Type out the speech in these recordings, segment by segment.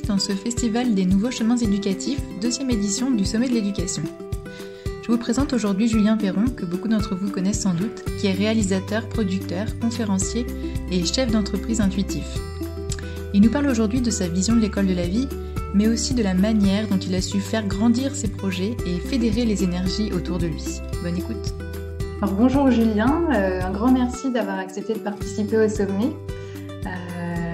dans ce festival des nouveaux chemins éducatifs, deuxième édition du Sommet de l'éducation. Je vous présente aujourd'hui Julien Perron, que beaucoup d'entre vous connaissent sans doute, qui est réalisateur, producteur, conférencier et chef d'entreprise intuitif. Il nous parle aujourd'hui de sa vision de l'école de la vie, mais aussi de la manière dont il a su faire grandir ses projets et fédérer les énergies autour de lui. Bonne écoute. Alors, bonjour Julien, un grand merci d'avoir accepté de participer au sommet.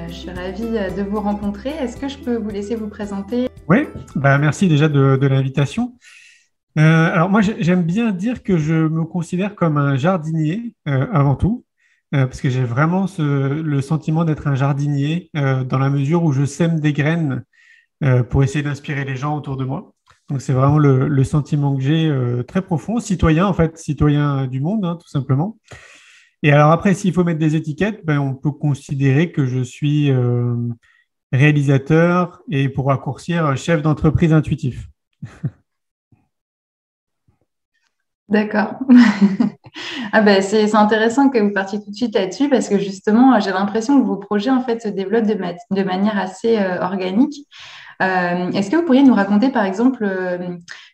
Je suis ravie de vous rencontrer. Est-ce que je peux vous laisser vous présenter? Oui, merci déjà de l'invitation. Alors moi, j'aime bien dire que je me considère comme un jardinier avant tout, parce que j'ai vraiment le sentiment d'être un jardinier dans la mesure où je sème des graines pour essayer d'inspirer les gens autour de moi. Donc c'est vraiment le sentiment que j'ai très profond, citoyen en fait, citoyen du monde, hein, tout simplement. Et alors après, s'il faut mettre des étiquettes, on peut considérer que je suis réalisateur et pour raccourcir, chef d'entreprise intuitif. D'accord. C'est intéressant que vous partiez tout de suite là-dessus parce que justement, j'ai l'impression que vos projets en fait se développent de manière assez organique. Est-ce que vous pourriez nous raconter par exemple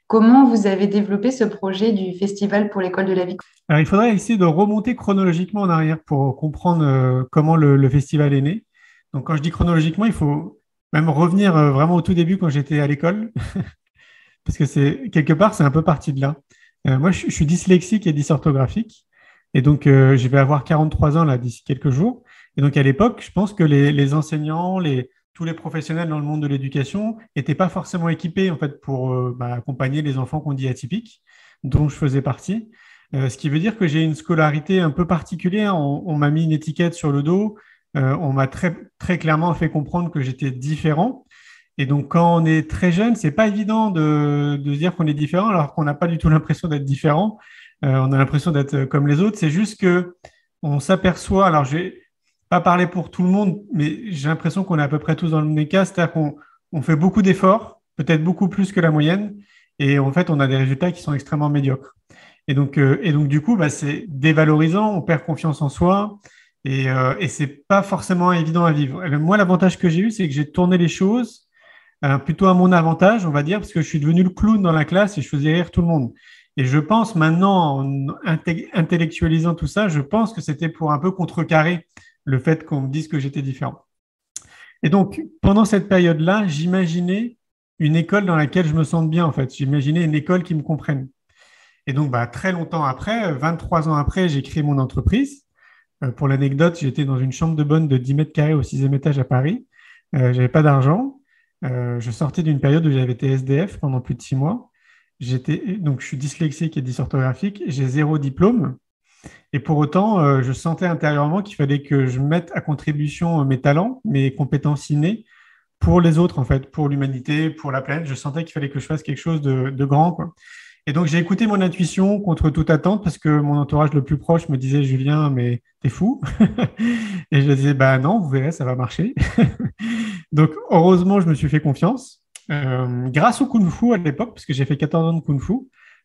comment vous avez développé ce projet du Festival pour l'école de la vie? Alors, il faudrait essayer de remonter chronologiquement en arrière pour comprendre comment le festival est né. Donc, quand je dis chronologiquement, il faut même revenir vraiment au tout début quand j'étais à l'école, parce que quelque part, c'est un peu parti de là. Moi, je suis dyslexique et dysorthographique, et donc je vais avoir 43 ans là d'ici quelques jours. Et donc, à l'époque, je pense que les enseignants, tous les professionnels dans le monde de l'éducation n'étaient pas forcément équipés en fait pour accompagner les enfants qu'on dit atypiques, dont je faisais partie. Ce qui veut dire que j'ai une scolarité un peu particulière. On m'a mis une étiquette sur le dos. On m'a très, très clairement fait comprendre que j'étais différent. Et donc, quand on est très jeune, c'est pas évident de se dire qu'on est différent alors qu'on n'a pas du tout l'impression d'être différent. On a l'impression d'être comme les autres. C'est juste que on s'aperçoit. Alors, je vais pas parler pour tout le monde, mais j'ai l'impression qu'on est à peu près tous dans le même cas. C'est-à-dire qu'on fait beaucoup d'efforts, peut-être beaucoup plus que la moyenne, et en fait, on a des résultats qui sont extrêmement médiocres. Et donc du coup, c'est dévalorisant, on perd confiance en soi et c'est pas forcément évident à vivre. Et moi, l'avantage que j'ai eu, c'est que j'ai tourné les choses plutôt à mon avantage, on va dire, parce que je suis devenu le clown dans la classe et je faisais rire tout le monde. Et je pense maintenant, en intellectualisant tout ça, je pense que c'était pour un peu contrecarrer le fait qu'on me dise que j'étais différent. Et donc, pendant cette période-là, j'imaginais une école dans laquelle je me sente bien, en fait. J'imaginais une école qui me comprenne. Et donc, très longtemps après, 23 ans après, j'ai créé mon entreprise. Pour l'anecdote, j'étais dans une chambre de bonne de 10 mètres carrés au 6e étage à Paris. Je n'avais pas d'argent. Je sortais d'une période où j'avais été SDF pendant plus de 6 mois. Donc, je suis dyslexique et dysorthographique. J'ai 0 diplôme. Et pour autant, je sentais intérieurement qu'il fallait que je mette à contribution mes talents, mes compétences innées pour les autres, en fait, pour l'humanité, pour la planète. Je sentais qu'il fallait que je fasse quelque chose de grand, quoi. Et donc, j'ai écouté mon intuition contre toute attente parce que mon entourage le plus proche me disait « Julien, mais t'es fou ?» Et je disais « Non, vous verrez, ça va marcher. » Donc, heureusement, je me suis fait confiance. Grâce au Kung Fu à l'époque, parce que j'ai fait 14 ans de Kung Fu,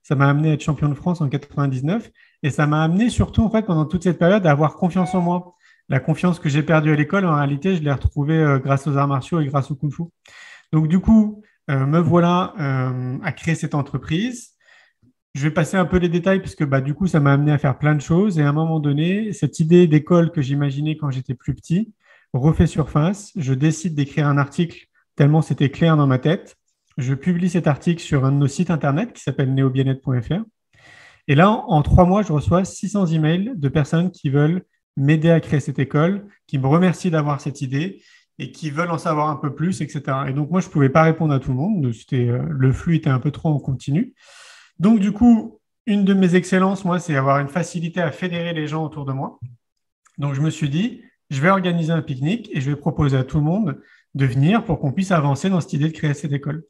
ça m'a amené à être champion de France en 99 et ça m'a amené surtout, en fait, pendant toute cette période, à avoir confiance en moi. La confiance que j'ai perdue à l'école, en réalité, je l'ai retrouvée grâce aux arts martiaux et grâce au Kung Fu. Donc, du coup, me voilà à créer cette entreprise. Je vais passer un peu les détails parce que du coup, ça m'a amené à faire plein de choses. Et à un moment donné, cette idée d'école que j'imaginais quand j'étais plus petit refait surface. Je décide d'écrire un article tellement c'était clair dans ma tête. Je publie cet article sur un de nos sites internet qui s'appelle neobiennet.fr. Et là, en 3 mois, je reçois 600 emails de personnes qui veulent m'aider à créer cette école, qui me remercient d'avoir cette idée et qui veulent en savoir un peu plus, etc. Et donc, moi, je ne pouvais pas répondre à tout le monde. Le flux était un peu trop en continu. Donc, du coup, une de mes excellences, moi, c'est avoir une facilité à fédérer les gens autour de moi. Donc, je me suis dit, je vais organiser un pique-nique et je vais proposer à tout le monde de venir pour qu'on puisse avancer dans cette idée de créer cette école.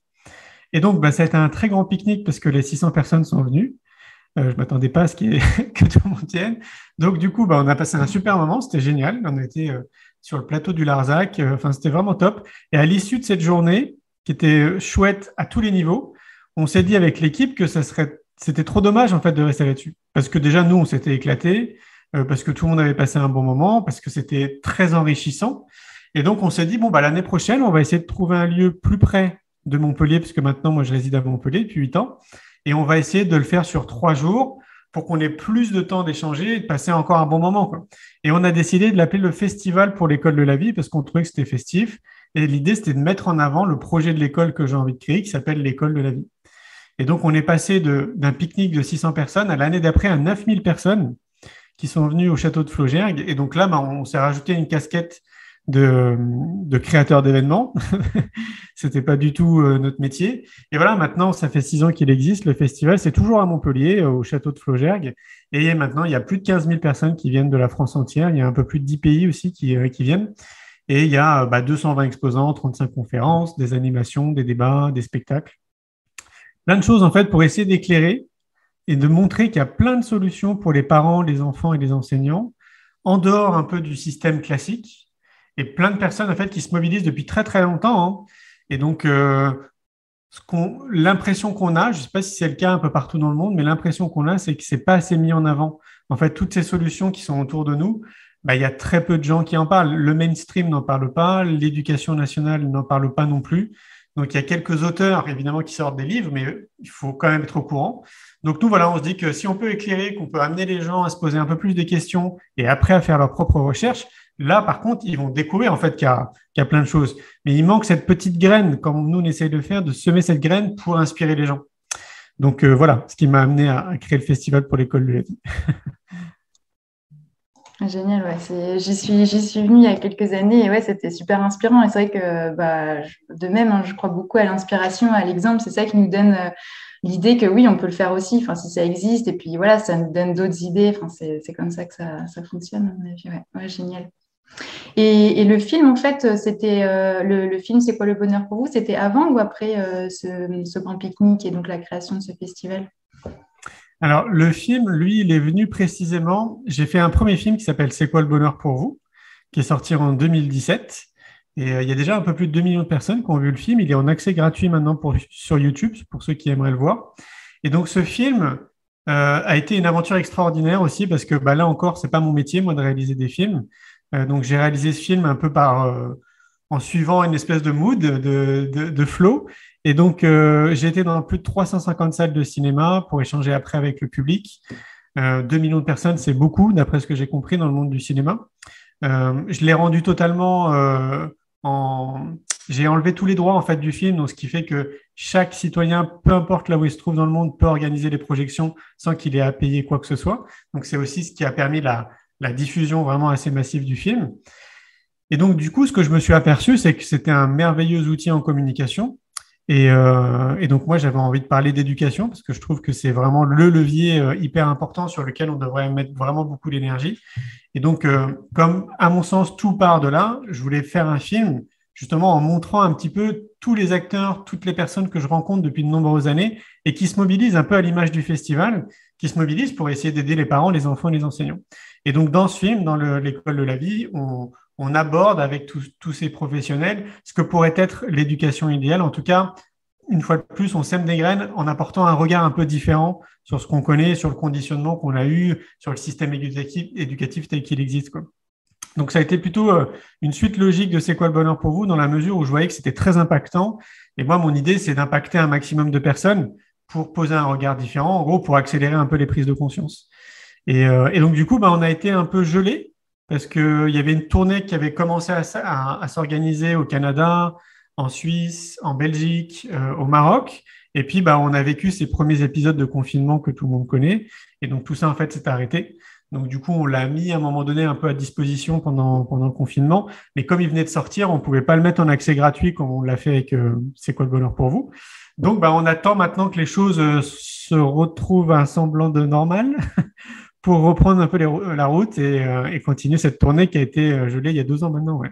Et donc, ça a été un très grand pique-nique parce que les 600 personnes sont venues. Je ne m'attendais pas à ce que tout le monde vienne. Donc, du coup, on a passé un super moment. C'était génial. On a été sur le plateau du Larzac. C'était vraiment top. Et à l'issue de cette journée, qui était chouette à tous les niveaux, on s'est dit avec l'équipe que c'était trop dommage en fait de rester là-dessus. Parce que déjà, nous, on s'était éclatés, parce que tout le monde avait passé un bon moment, parce que c'était très enrichissant. Et donc, on s'est dit, bon, bah, l'année prochaine, on va essayer de trouver un lieu plus près de Montpellier, puisque maintenant, moi, je réside à Montpellier depuis 8 ans. Et on va essayer de le faire sur 3 jours pour qu'on ait plus de temps d'échanger et de passer encore un bon moment, quoi. Et on a décidé de l'appeler le Festival pour l'école de la vie parce qu'on trouvait que c'était festif. Et l'idée, c'était de mettre en avant le projet de l'école que j'ai envie de créer qui s'appelle l'école de la vie. Et donc, on est passé d'un pique-nique de 600 personnes à l'année d'après à 9000 personnes qui sont venues au château de Flaugergues. Et donc là, bah, on s'est rajouté une casquette de créateur d'événements. C'était pas du tout notre métier. Et voilà, maintenant, ça fait 6 ans qu'il existe. Le festival, c'est toujours à Montpellier, au château de Flaugergues. Et maintenant, il y a plus de 15 000 personnes qui viennent de la France entière. Il y a un peu plus de 10 pays aussi qui viennent. Et il y a 220 exposants, 35 conférences, des animations, des débats, des spectacles. Plein de choses, en fait, pour essayer d'éclairer et de montrer qu'il y a plein de solutions pour les parents, les enfants et les enseignants, en dehors un peu du système classique. Et plein de personnes, en fait, qui se mobilisent depuis très, très longtemps, hein. Et donc, l'impression qu'on a, je ne sais pas si c'est le cas un peu partout dans le monde, mais l'impression qu'on a, c'est que ce n'est pas assez mis en avant. En fait, toutes ces solutions qui sont autour de nous, bah, il y a très peu de gens qui en parlent. Le mainstream n'en parle pas, l'éducation nationale n'en parle pas non plus. Donc, il y a quelques auteurs, évidemment, qui sortent des livres, mais il faut quand même être au courant. Donc, nous, voilà, on se dit que si on peut éclairer, qu'on peut amener les gens à se poser un peu plus de questions et après à faire leurs propres recherches, là, par contre, ils vont découvrir en fait qu'il y a plein de choses. Mais il manque cette petite graine, comme nous, on essaye de faire, de semer cette graine pour inspirer les gens. Donc, voilà, ce qui m'a amené à créer le festival pour l'école de la vie. Génial, ouais. J'y suis venue il y a quelques années et ouais, c'était super inspirant. Et c'est vrai que de même, hein, je crois beaucoup à l'inspiration, à l'exemple. C'est ça qui nous donne l'idée que oui, on peut le faire aussi, enfin, si ça existe. Et puis voilà, ça nous donne d'autres idées. Enfin, c'est comme ça que ça fonctionne, à mon avis. Ouais, génial. Et le film, en fait, c'était le film C'est quoi le bonheur pour vous? C'était avant ou après ce grand pique-nique et donc la création de ce festival? Alors, le film, lui, il est venu précisément. J'ai fait un premier film qui s'appelle C'est quoi le bonheur pour vous, qui est sorti en 2017. Et il y a déjà un peu plus de 2 millions de personnes qui ont vu le film. Il est en accès gratuit maintenant sur YouTube, pour ceux qui aimeraient le voir. Et donc, ce film a été une aventure extraordinaire aussi, parce que là encore, c'est pas mon métier, moi, de réaliser des films. Donc, j'ai réalisé ce film un peu en suivant une espèce de mood, de flow. Et donc, j'ai été dans plus de 350 salles de cinéma pour échanger après avec le public. 2 millions de personnes, c'est beaucoup, d'après ce que j'ai compris dans le monde du cinéma. Je l'ai rendu totalement J'ai enlevé tous les droits en fait du film, donc ce qui fait que chaque citoyen, peu importe là où il se trouve dans le monde, peut organiser les projections sans qu'il ait à payer quoi que ce soit. Donc, c'est aussi ce qui a permis la diffusion vraiment assez massive du film. Et donc, du coup, ce que je me suis aperçu, c'est que c'était un merveilleux outil en communication. Et donc, moi, j'avais envie de parler d'éducation parce que je trouve que c'est vraiment le levier hyper important sur lequel on devrait mettre vraiment beaucoup d'énergie. Et donc, comme à mon sens, tout part de là, je voulais faire un film justement en montrant un petit peu tous les acteurs, toutes les personnes que je rencontre depuis de nombreuses années et qui se mobilisent un peu à l'image du festival, qui se mobilisent pour essayer d'aider les parents, les enfants et les enseignants. Et donc, dans ce film, dans l'école de la vie, on aborde avec tous ces professionnels ce que pourrait être l'éducation idéale. En tout cas, une fois de plus, on sème des graines en apportant un regard un peu différent sur ce qu'on connaît, sur le conditionnement qu'on a eu, sur le système éducatif tel qu'il existe, quoi. Donc, ça a été plutôt une suite logique de C'est quoi le bonheur pour vous, dans la mesure où je voyais que c'était très impactant. Et moi, mon idée, c'est d'impacter un maximum de personnes pour poser un regard différent, en gros, pour accélérer un peu les prises de conscience. Et donc, du coup, on a été un peu gelés parce qu'il y avait une tournée qui avait commencé à s'organiser au Canada, en Suisse, en Belgique, au Maroc. Et puis, on a vécu ces premiers épisodes de confinement que tout le monde connaît. Et donc, tout ça, en fait, s'est arrêté. Donc, du coup, on l'a mis à un moment donné un peu à disposition pendant le confinement. Mais comme il venait de sortir, on ne pouvait pas le mettre en accès gratuit comme on l'a fait avec C'est quoi le bonheur pour vous. Donc, on attend maintenant que les choses se retrouvent à un semblant de normal pour reprendre un peu la route et continuer cette tournée qui a été gelée il y a 2 ans maintenant. Ouais.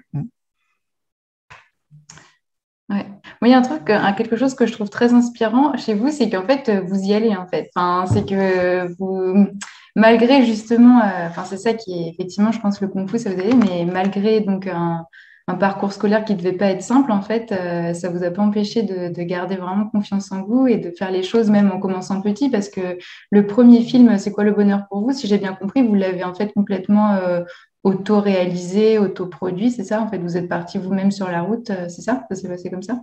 Ouais. Moi, il y a quelque chose que je trouve très inspirant chez vous, c'est qu'en fait, vous y allez, en fait. Enfin, c'est que vous, malgré justement, c'est ça qui est effectivement, je pense, le Kung Fu, ça vous allez, mais malgré donc un parcours scolaire qui ne devait pas être simple, en fait, ça ne vous a pas empêché de garder vraiment confiance en vous et de faire les choses même en commençant petit, parce que le premier film, C'est quoi le bonheur pour vous, si j'ai bien compris, vous l'avez en fait complètement auto-réalisé, auto-produit, c'est ça? En fait, vous êtes parti vous-même sur la route, c'est ça? Ça s'est passé comme ça?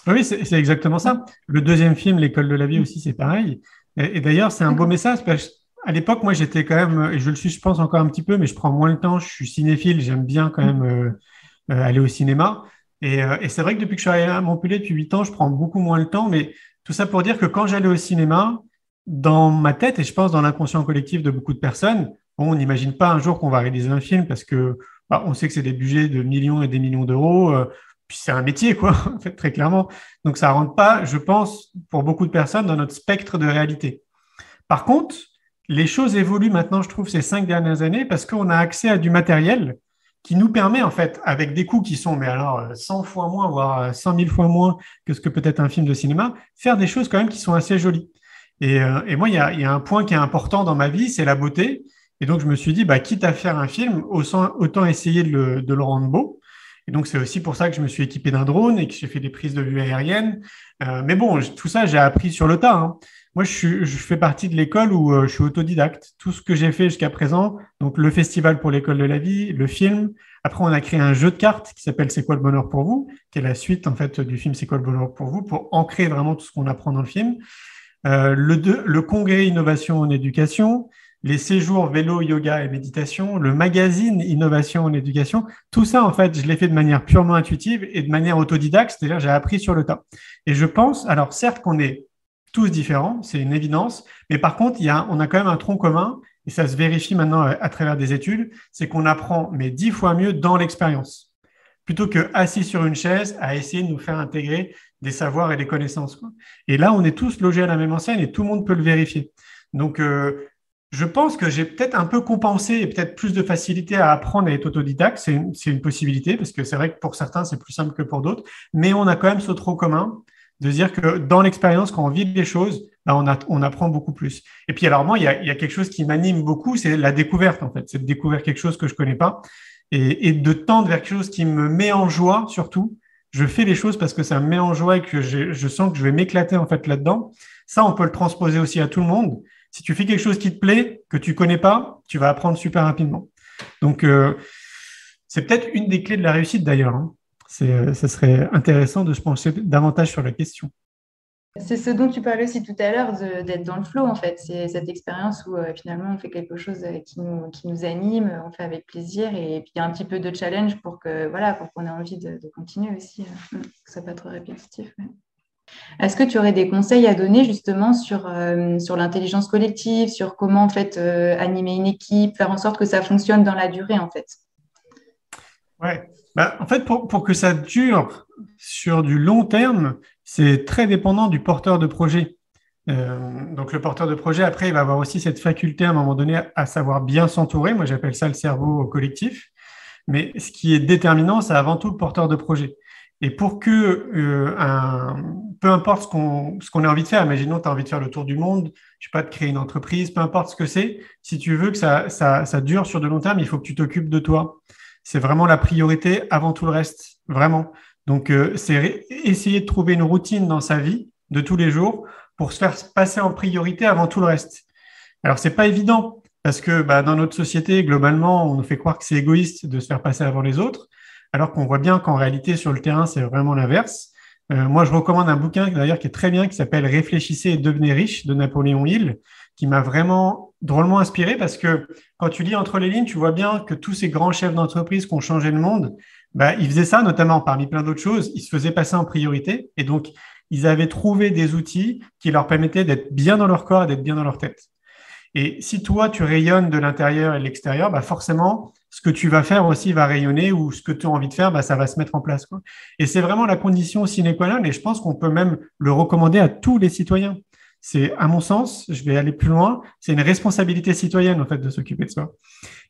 Oui, c'est exactement ça. Le deuxième film, L'école de la vie Mm. aussi, c'est pareil. Et d'ailleurs, c'est un beau D'accord. message. Parce que à l'époque, moi, j'étais quand même, et je le suis, je pense, encore un petit peu, mais je prends moins le temps. Je suis cinéphile, j'aime bien quand même aller au cinéma. Et c'est vrai que depuis que je suis arrivé à Montpellier depuis 8 ans, je prends beaucoup moins le temps. Mais tout ça pour dire que quand j'allais au cinéma, dans ma tête, et je pense dans l'inconscient collectif de beaucoup de personnes, bon, on n'imagine pas un jour qu'on va réaliser un film parce que on sait que c'est des budgets de millions et des millions d'euros. Puis c'est un métier, quoi, en fait, très clairement. Donc ça rentre pas, je pense, pour beaucoup de personnes, dans notre spectre de réalité. Par contre, les choses évoluent maintenant, je trouve, ces 5 dernières années, parce qu'on a accès à du matériel qui nous permet, en fait, avec des coûts qui sont, mais alors, 100 fois moins, voire 100 000 fois moins que ce que peut être un film de cinéma, faire des choses quand même qui sont assez jolies. Et moi, il y a un point qui est important dans ma vie, c'est la beauté. Et donc, je me suis dit, bah, quitte à faire un film, autant essayer de le rendre beau. Et donc, c'est aussi pour ça que je me suis équipé d'un drone et que j'ai fait des prises de vue aériennes. Mais bon, tout ça, j'ai appris sur le tas, hein. Moi, je fais partie de l'école où je suis autodidacte. Tout ce que j'ai fait jusqu'à présent, donc le festival pour l'école de la vie, le film. Après, on a créé un jeu de cartes qui s'appelle C'est quoi le bonheur pour vous, qui est la suite en fait du film C'est quoi le bonheur pour vous, pour ancrer vraiment tout ce qu'on apprend dans le film. Le congrès innovation en éducation, les séjours vélo, yoga et méditation, le magazine innovation en éducation, tout ça, en fait, je l'ai fait de manière purement intuitive et de manière autodidacte, c'est-à-dire j'ai appris sur le tas. Et je pense, alors certes qu'on est tous différents, c'est une évidence, mais par contre, on a quand même un tronc commun, et ça se vérifie maintenant à travers des études, c'est qu'on apprend, mais 10 fois mieux dans l'expérience, plutôt que assis sur une chaise à essayer de nous faire intégrer des savoirs et des connaissances, quoi. Et là, on est tous logés à la même enseigne et tout le monde peut le vérifier. Donc, je pense que j'ai peut-être un peu compensé et peut-être plus de facilité à apprendre à être autodidacte. C'est une possibilité parce que c'est vrai que pour certains, c'est plus simple que pour d'autres. Mais on a quand même ce tronc commun de dire que dans l'expérience, quand on vit les choses, bah, on apprend beaucoup plus. Et puis, alors moi, il y a quelque chose qui m'anime beaucoup, c'est la découverte, en fait. C'est de découvrir quelque chose que je connais pas et de tendre vers quelque chose qui me met en joie, surtout. Je fais les choses parce que ça me met en joie et que je sens que je vais m'éclater en fait là-dedans. Ça, on peut le transposer aussi à tout le monde. Si tu fais quelque chose qui te plaît, que tu connais pas, tu vas apprendre super rapidement. Donc, c'est peut-être une des clés de la réussite d'ailleurs, hein. Ça serait intéressant de se pencher davantage sur la question. C'est ce dont tu parlais aussi tout à l'heure, d'être dans le flow, en fait. C'est cette expérience où finalement on fait quelque chose qui nous anime, on fait avec plaisir et puis il y a un petit peu de challenge pour qu'on ait envie de continuer aussi, que ce soit pas trop répétitif. Ouais. Est-ce que tu aurais des conseils à donner justement sur l'intelligence collective, sur comment en fait animer une équipe, faire en sorte que ça fonctionne dans la durée en fait? Ouais. Bah, en fait, pour que ça dure sur du long terme, c'est très dépendant du porteur de projet. Donc, le porteur de projet, après, il va avoir aussi cette faculté à un moment donné à savoir bien s'entourer. Moi, j'appelle ça le cerveau collectif. Mais ce qui est déterminant, c'est avant tout le porteur de projet. Et pour que, peu importe ce qu'on a envie de faire, imaginons tu as envie de faire le tour du monde, je sais pas, de créer une entreprise, peu importe ce que c'est, si tu veux que ça dure sur de long terme, il faut que tu t'occupes de toi. C'est vraiment la priorité avant tout le reste, vraiment. Donc, c'est essayer de trouver une routine dans sa vie de tous les jours pour se faire passer en priorité avant tout le reste. Alors, c'est pas évident parce que bah, dans notre société, globalement, on nous fait croire que c'est égoïste de se faire passer avant les autres, alors qu'on voit bien qu'en réalité, sur le terrain, c'est vraiment l'inverse. Moi, je recommande un bouquin d'ailleurs qui est très bien, qui s'appelle Réfléchissez et devenez riche de Napoléon Hill, qui m'a vraiment drôlement inspiré parce que quand tu lis entre les lignes, tu vois bien que tous ces grands chefs d'entreprise qui ont changé le monde, bah, ils faisaient ça notamment parmi plein d'autres choses, ils se faisaient passer en priorité et donc ils avaient trouvé des outils qui leur permettaient d'être bien dans leur corps et d'être bien dans leur tête. Et si toi, tu rayonnes de l'intérieur et de l'extérieur, bah forcément, ce que tu vas faire aussi va rayonner ou ce que tu as envie de faire, bah, ça va se mettre en place, quoi. Et c'est vraiment la condition sine qua non et je pense qu'on peut même le recommander à tous les citoyens. C'est, à mon sens, je vais aller plus loin, c'est une responsabilité citoyenne, en fait, de s'occuper de soi.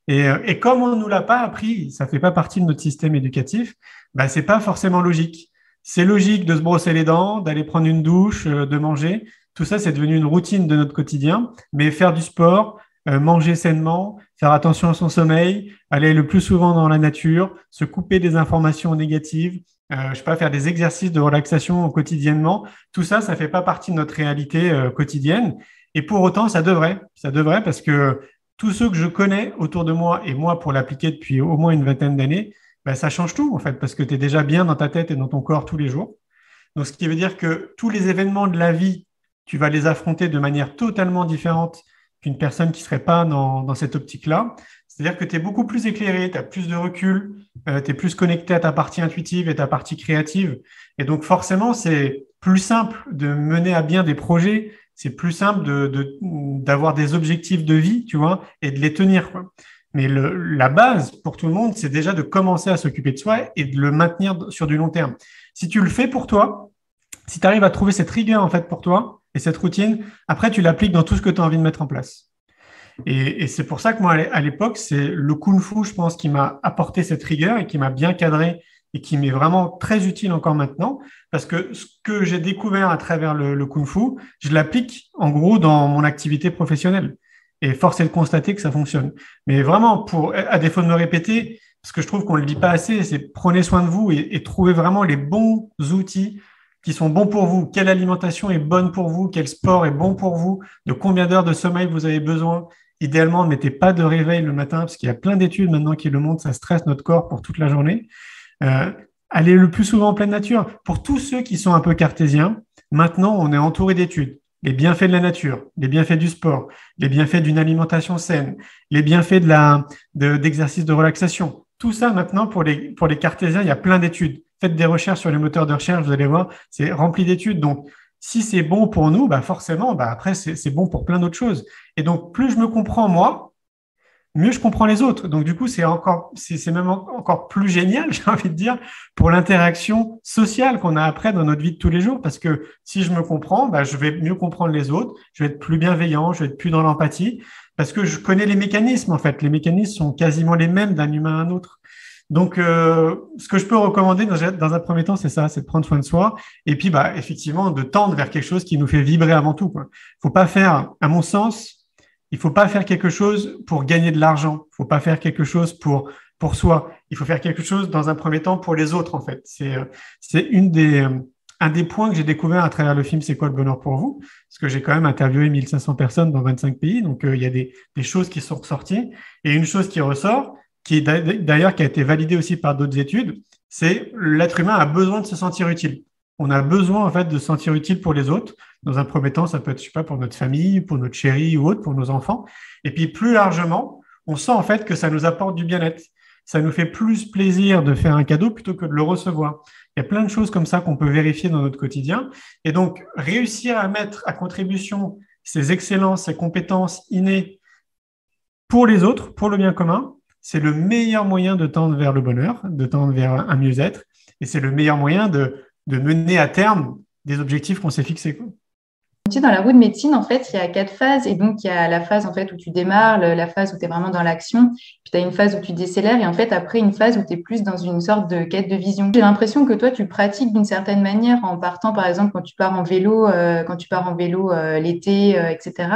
Et comme on ne nous l'a pas appris, ça fait pas partie de notre système éducatif, bah, c'est pas forcément logique. C'est logique de se brosser les dents, d'aller prendre une douche, de manger. Tout ça, c'est devenu une routine de notre quotidien. Mais faire du sport, manger sainement, faire attention à son sommeil, aller le plus souvent dans la nature, se couper des informations négatives, je sais pas, faire des exercices de relaxation quotidiennement. Tout ça, ça fait pas partie de notre réalité quotidienne. Et pour autant, ça devrait parce que tous ceux que je connais autour de moi et moi pour l'appliquer depuis au moins une vingtaine d'années, ben, ça change tout en fait parce que tu es déjà bien dans ta tête et dans ton corps tous les jours. Donc, ce qui veut dire que tous les événements de la vie, tu vas les affronter de manière totalement différente qu'une personne qui ne serait pas dans cette optique-là. C'est-à-dire que tu es beaucoup plus éclairé, tu as plus de recul, tu es plus connecté à ta partie intuitive et ta partie créative. Et donc, forcément, c'est plus simple de mener à bien des projets, c'est plus simple d'avoir des objectifs de vie, tu vois, et de les tenir, quoi. Mais la base pour tout le monde, c'est déjà de commencer à s'occuper de soi et de le maintenir sur du long terme. Si tu le fais pour toi, si tu arrives à trouver cette rigueur en fait pour toi et cette routine, après tu l'appliques dans tout ce que tu as envie de mettre en place. Et c'est pour ça que moi, à l'époque, c'est le Kung Fu, je pense, qui m'a apporté cette rigueur et qui m'a bien cadré et qui m'est vraiment très utile encore maintenant. Parce que ce que j'ai découvert à travers le Kung Fu, je l'applique en gros dans mon activité professionnelle. Et force est de constater que ça fonctionne. Mais vraiment, à défaut de me répéter, parce que je trouve qu'on ne le dit pas assez, c'est prenez soin de vous et trouvez vraiment les bons outils qui sont bons pour vous. Quelle alimentation est bonne pour vous? Quel sport est bon pour vous? De combien d'heures de sommeil vous avez besoin? Idéalement, ne mettez pas de réveil le matin, parce qu'il y a plein d'études maintenant qui le montrent, ça stresse notre corps pour toute la journée. Allez le plus souvent en pleine nature. Pour tous ceux qui sont un peu cartésiens, maintenant, on est entouré d'études. Les bienfaits de la nature, les bienfaits du sport, les bienfaits d'une alimentation saine, les bienfaits d'exercices de relaxation. Tout ça, maintenant, pour les cartésiens, il y a plein d'études. Faites des recherches sur les moteurs de recherche, vous allez voir, c'est rempli d'études. Donc, si c'est bon pour nous, bah forcément, bah après, c'est bon pour plein d'autres choses. Et donc, plus je me comprends moi, mieux je comprends les autres. Donc, du coup, c'est même encore plus génial, j'ai envie de dire, pour l'interaction sociale qu'on a après dans notre vie de tous les jours. Parce que si je me comprends, bah, je vais mieux comprendre les autres, je vais être plus bienveillant, je vais être plus dans l'empathie, parce que je connais les mécanismes, en fait. Les mécanismes sont quasiment les mêmes d'un humain à un autre. Donc, ce que je peux recommander dans un premier temps, c'est ça, c'est de prendre soin de soi. Et puis, bah, effectivement, de tendre vers quelque chose qui nous fait vibrer avant tout, quoi. Faut pas faire, à mon sens, il faut pas faire quelque chose pour gagner de l'argent. Il faut pas faire quelque chose pour soi. Il faut faire quelque chose dans un premier temps pour les autres, en fait. C'est un des points que j'ai découvert à travers le film C'est quoi le bonheur pour vous? Parce que j'ai quand même interviewé 1500 personnes dans 25 pays. Donc, il y a des choses qui sont ressorties. Et une chose qui ressort, qui a été validée aussi par d'autres études, c'est l'être humain a besoin de se sentir utile. On a besoin, en fait, de se sentir utile pour les autres. Dans un premier temps, ça peut être, je sais pas, pour notre famille, pour notre chérie ou autre, pour nos enfants. Et puis, plus largement, on sent, en fait, que ça nous apporte du bien-être. Ça nous fait plus plaisir de faire un cadeau plutôt que de le recevoir. Il y a plein de choses comme ça qu'on peut vérifier dans notre quotidien. Et donc, réussir à mettre à contribution ces excellences, ces compétences innées pour les autres, pour le bien commun, c'est le meilleur moyen de tendre vers le bonheur, de tendre vers un mieux-être. Et c'est le meilleur moyen de mener à terme des objectifs qu'on s'est fixés, quoi. Dans la roue de médecine, en fait, il y a 4 phases. Et donc, il y a la phase en fait, où tu démarres, la phase où tu es vraiment dans l'action. Puis, tu as une phase où tu décélères. Et en fait, après, une phase où tu es plus dans une sorte de quête de vision. J'ai l'impression que toi, tu pratiques d'une certaine manière en partant, par exemple, quand tu pars en vélo, l'été, etc.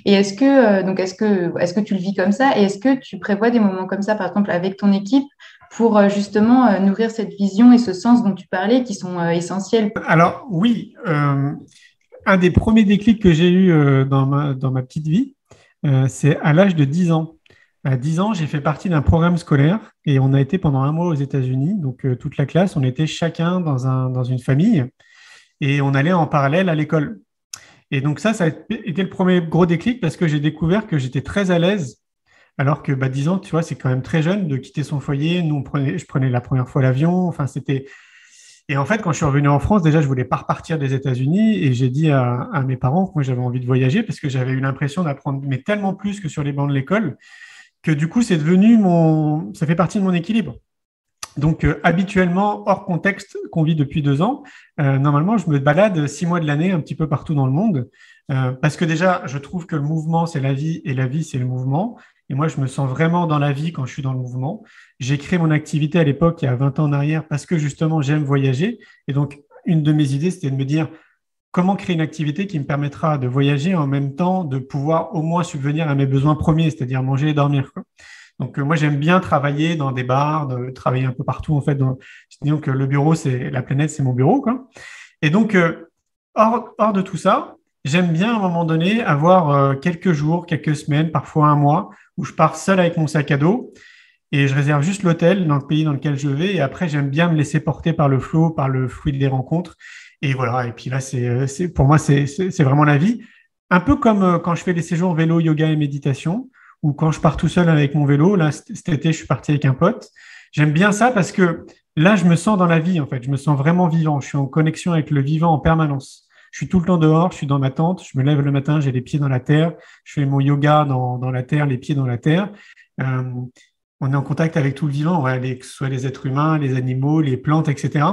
Et est-ce que tu le vis comme ça? Et est-ce que tu prévois des moments comme ça, par exemple, avec ton équipe pour justement nourrir cette vision et ce sens dont tu parlais qui sont essentiels? Alors, oui. Un des premiers déclics que j'ai eu dans ma petite vie, c'est à l'âge de 10 ans. À 10 ans, j'ai fait partie d'un programme scolaire et on a été pendant un mois aux États-Unis. Donc, toute la classe, on était chacun dans une famille et on allait en parallèle à l'école. Et donc, ça a été le premier gros déclic parce que j'ai découvert que j'étais très à l'aise. Alors que 10 ans, tu vois, c'est quand même très jeune de quitter son foyer. Nous, je prenais la première fois l'avion. Enfin, c'était… Et en fait, quand je suis revenu en France, déjà, je voulais pas repartir des États-Unis et j'ai dit à mes parents que moi, j'avais envie de voyager parce que j'avais eu l'impression d'apprendre, mais tellement plus que sur les bancs de l'école, que du coup, ça fait partie de mon équilibre. Donc, habituellement, hors contexte qu'on vit depuis 2 ans, normalement, je me balade 6 mois de l'année un petit peu partout dans le monde parce que déjà, je trouve que le mouvement, c'est la vie et la vie, c'est le mouvement. Et moi, je me sens vraiment dans la vie quand je suis dans le mouvement. J'ai créé mon activité à l'époque, il y a 20 ans en arrière, parce que justement, j'aime voyager. Et donc, une de mes idées, c'était de me dire comment créer une activité qui me permettra de voyager en même temps de pouvoir au moins subvenir à mes besoins premiers, c'est-à-dire manger et dormir, quoi. Donc, moi, j'aime bien travailler dans des bars, travailler un peu partout, en fait. Disons que le bureau, la planète, c'est mon bureau, quoi. Et donc, hors de tout ça, j'aime bien à un moment donné avoir quelques jours, quelques semaines, parfois un mois, où je pars seul avec mon sac à dos et je réserve juste l'hôtel dans le pays dans lequel je vais. Et après, j'aime bien me laisser porter par le flow, par le fluide des rencontres. Et voilà. Et puis là, pour moi, c'est vraiment la vie. Un peu comme quand je fais des séjours vélo, yoga et méditation, ou quand je pars tout seul avec mon vélo. Là, cet été, je suis parti avec un pote. J'aime bien ça parce que là, je me sens dans la vie, en fait. Je me sens vraiment vivant. Je suis en connexion avec le vivant en permanence. Je suis tout le temps dehors, je suis dans ma tente, je me lève le matin, j'ai les pieds dans la terre, je fais mon yoga dans la terre, les pieds dans la terre. Euh, on est en contact avec tout le vivant, ouais, que ce soit les êtres humains, les animaux, les plantes, etc.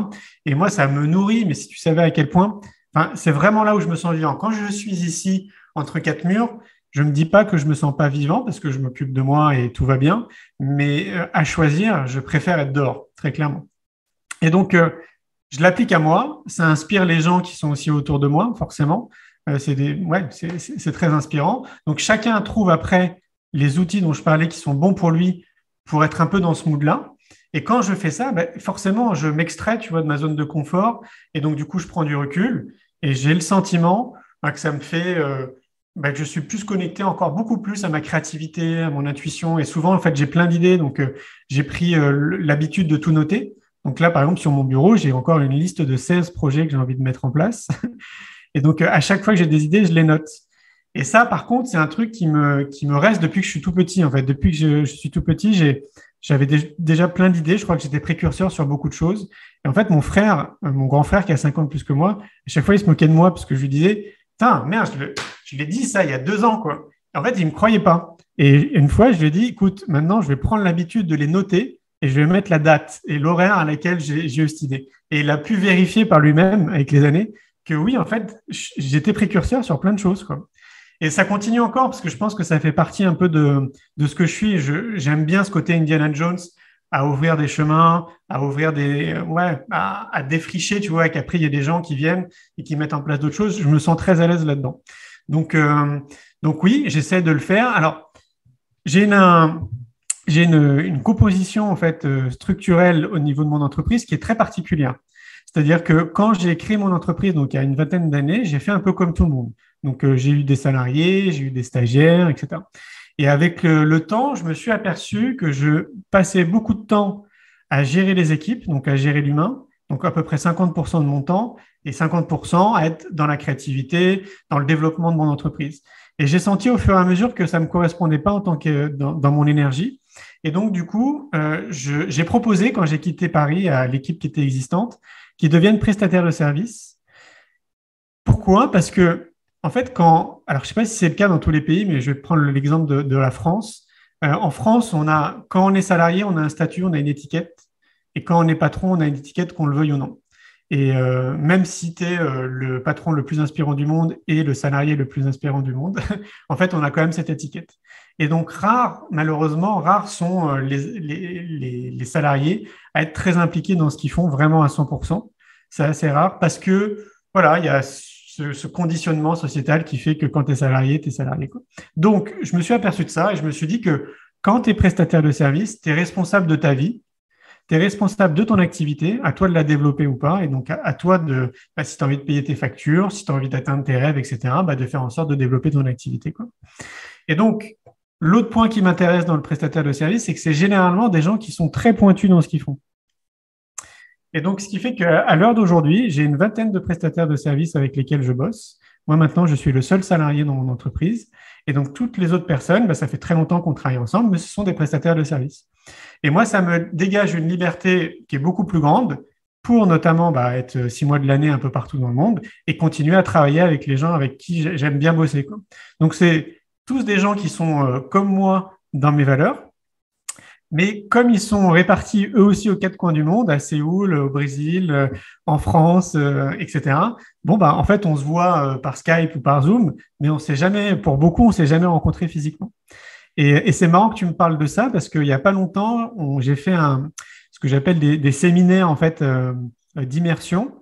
Et moi, ça me nourrit, mais si tu savais à quel point, enfin, c'est vraiment là où je me sens vivant. Quand je suis ici, entre quatre murs, je ne me dis pas que je me sens pas vivant parce que je m'occupe de moi et tout va bien, mais à choisir, je préfère être dehors, très clairement. Et donc, je l'applique à moi, ça inspire les gens qui sont aussi autour de moi, forcément. C'est très inspirant. Donc, chacun trouve après les outils dont je parlais qui sont bons pour lui pour être un peu dans ce mood-là. Et quand je fais ça, ben, forcément, je m'extrais, tu vois, de ma zone de confort. Et donc, du coup, je prends du recul et j'ai le sentiment que ça me fait que je suis plus connecté encore beaucoup plus à ma créativité, à mon intuition. Et souvent, en fait, j'ai plein d'idées. Donc, j'ai pris l'habitude de tout noter. Donc là, par exemple, sur mon bureau, j'ai encore une liste de 16 projets que j'ai envie de mettre en place. Et donc, à chaque fois que j'ai des idées, je les note. Et ça, par contre, c'est un truc qui me reste depuis que je suis tout petit. En fait, depuis que je suis tout petit, j'avais déjà plein d'idées. Je crois que j'étais précurseur sur beaucoup de choses. Et en fait, mon frère, mon grand frère qui a 5 ans de plus que moi, à chaque fois, il se moquait de moi parce que je lui disais, putain, merde, je l'ai dit ça il y a 2 ans, quoi. Et en fait, il ne me croyait pas. Et une fois, je lui ai dit, écoute, maintenant, je vais prendre l'habitude de les noter et je vais mettre la date et l'horaire à laquelle j'ai eu cette idée. Et il a pu vérifier par lui-même, avec les années, que oui, en fait, j'étais précurseur sur plein de choses, quoi. Et ça continue encore parce que je pense que ça fait partie un peu de ce que je suis. J'aime bien ce côté Indiana Jones à ouvrir des chemins, à ouvrir à défricher, tu vois, et qu'après il y a des gens qui viennent et qui mettent en place d'autres choses. Je me sens très à l'aise là-dedans. Donc, donc oui, j'essaie de le faire. Alors, j'ai une composition en fait structurelle au niveau de mon entreprise qui est très particulière. C'est-à-dire que quand j'ai créé mon entreprise, donc il y a une vingtaine d'années, j'ai fait un peu comme tout le monde. Donc j'ai eu des salariés, j'ai eu des stagiaires, etc. Et avec le temps, je me suis aperçu que je passais beaucoup de temps à gérer les équipes, donc à gérer l'humain, donc à peu près 50% de mon temps et 50% à être dans la créativité, dans le développement de mon entreprise. Et j'ai senti au fur et à mesure que ça ne me correspondait pas en tant que dans mon énergie. Et donc, du coup, j'ai proposé, quand j'ai quitté Paris, à l'équipe qui était existante, qu'ils deviennent prestataires de services. Pourquoi? Parce que, en fait, alors je ne sais pas si c'est le cas dans tous les pays, mais je vais prendre l'exemple de la France. En France, quand on est salarié, on a un statut, on a une étiquette. Et quand on est patron, on a une étiquette, qu'on le veuille ou non. Et même si tu es le patron le plus inspirant du monde et le salarié le plus inspirant du monde, en fait, on a quand même cette étiquette. Et donc, malheureusement, rares sont les salariés à être très impliqués dans ce qu'ils font vraiment à 100%. C'est assez rare parce que, voilà, il y a ce conditionnement sociétal qui fait que quand tu es salarié, tu es salarié, quoi. Donc, je me suis aperçu de ça et je me suis dit que quand tu es prestataire de service, tu es responsable de ta vie. Tu es responsable de ton activité, à toi de la développer ou pas, et donc à toi si tu as envie de payer tes factures, si tu as envie d'atteindre tes rêves, etc., de faire en sorte de développer ton activité, quoi. Et donc, l'autre point qui m'intéresse dans le prestataire de service, c'est que c'est généralement des gens qui sont très pointus dans ce qu'ils font. Et donc, ce qui fait qu'à l'heure d'aujourd'hui, j'ai une vingtaine de prestataires de services avec lesquels je bosse. Moi, maintenant, je suis le seul salarié dans mon entreprise. Et donc, toutes les autres personnes, ça fait très longtemps qu'on travaille ensemble, mais ce sont des prestataires de services. Et moi, ça me dégage une liberté qui est beaucoup plus grande pour notamment être 6 mois de l'année un peu partout dans le monde et continuer à travailler avec les gens avec qui j'aime bien bosser, quoi. Donc, c'est tous des gens qui sont comme moi dans mes valeurs, mais comme ils sont répartis eux aussi aux 4 coins du monde, à Séoul, au Brésil, en France, etc. En fait, on se voit par Skype ou par Zoom, mais on sait jamais, pour beaucoup, on s'est jamais rencontrés physiquement. Et c'est marrant que tu me parles de ça parce qu'il n'y a pas longtemps, j'ai fait ce que j'appelle des séminaires en fait d'immersion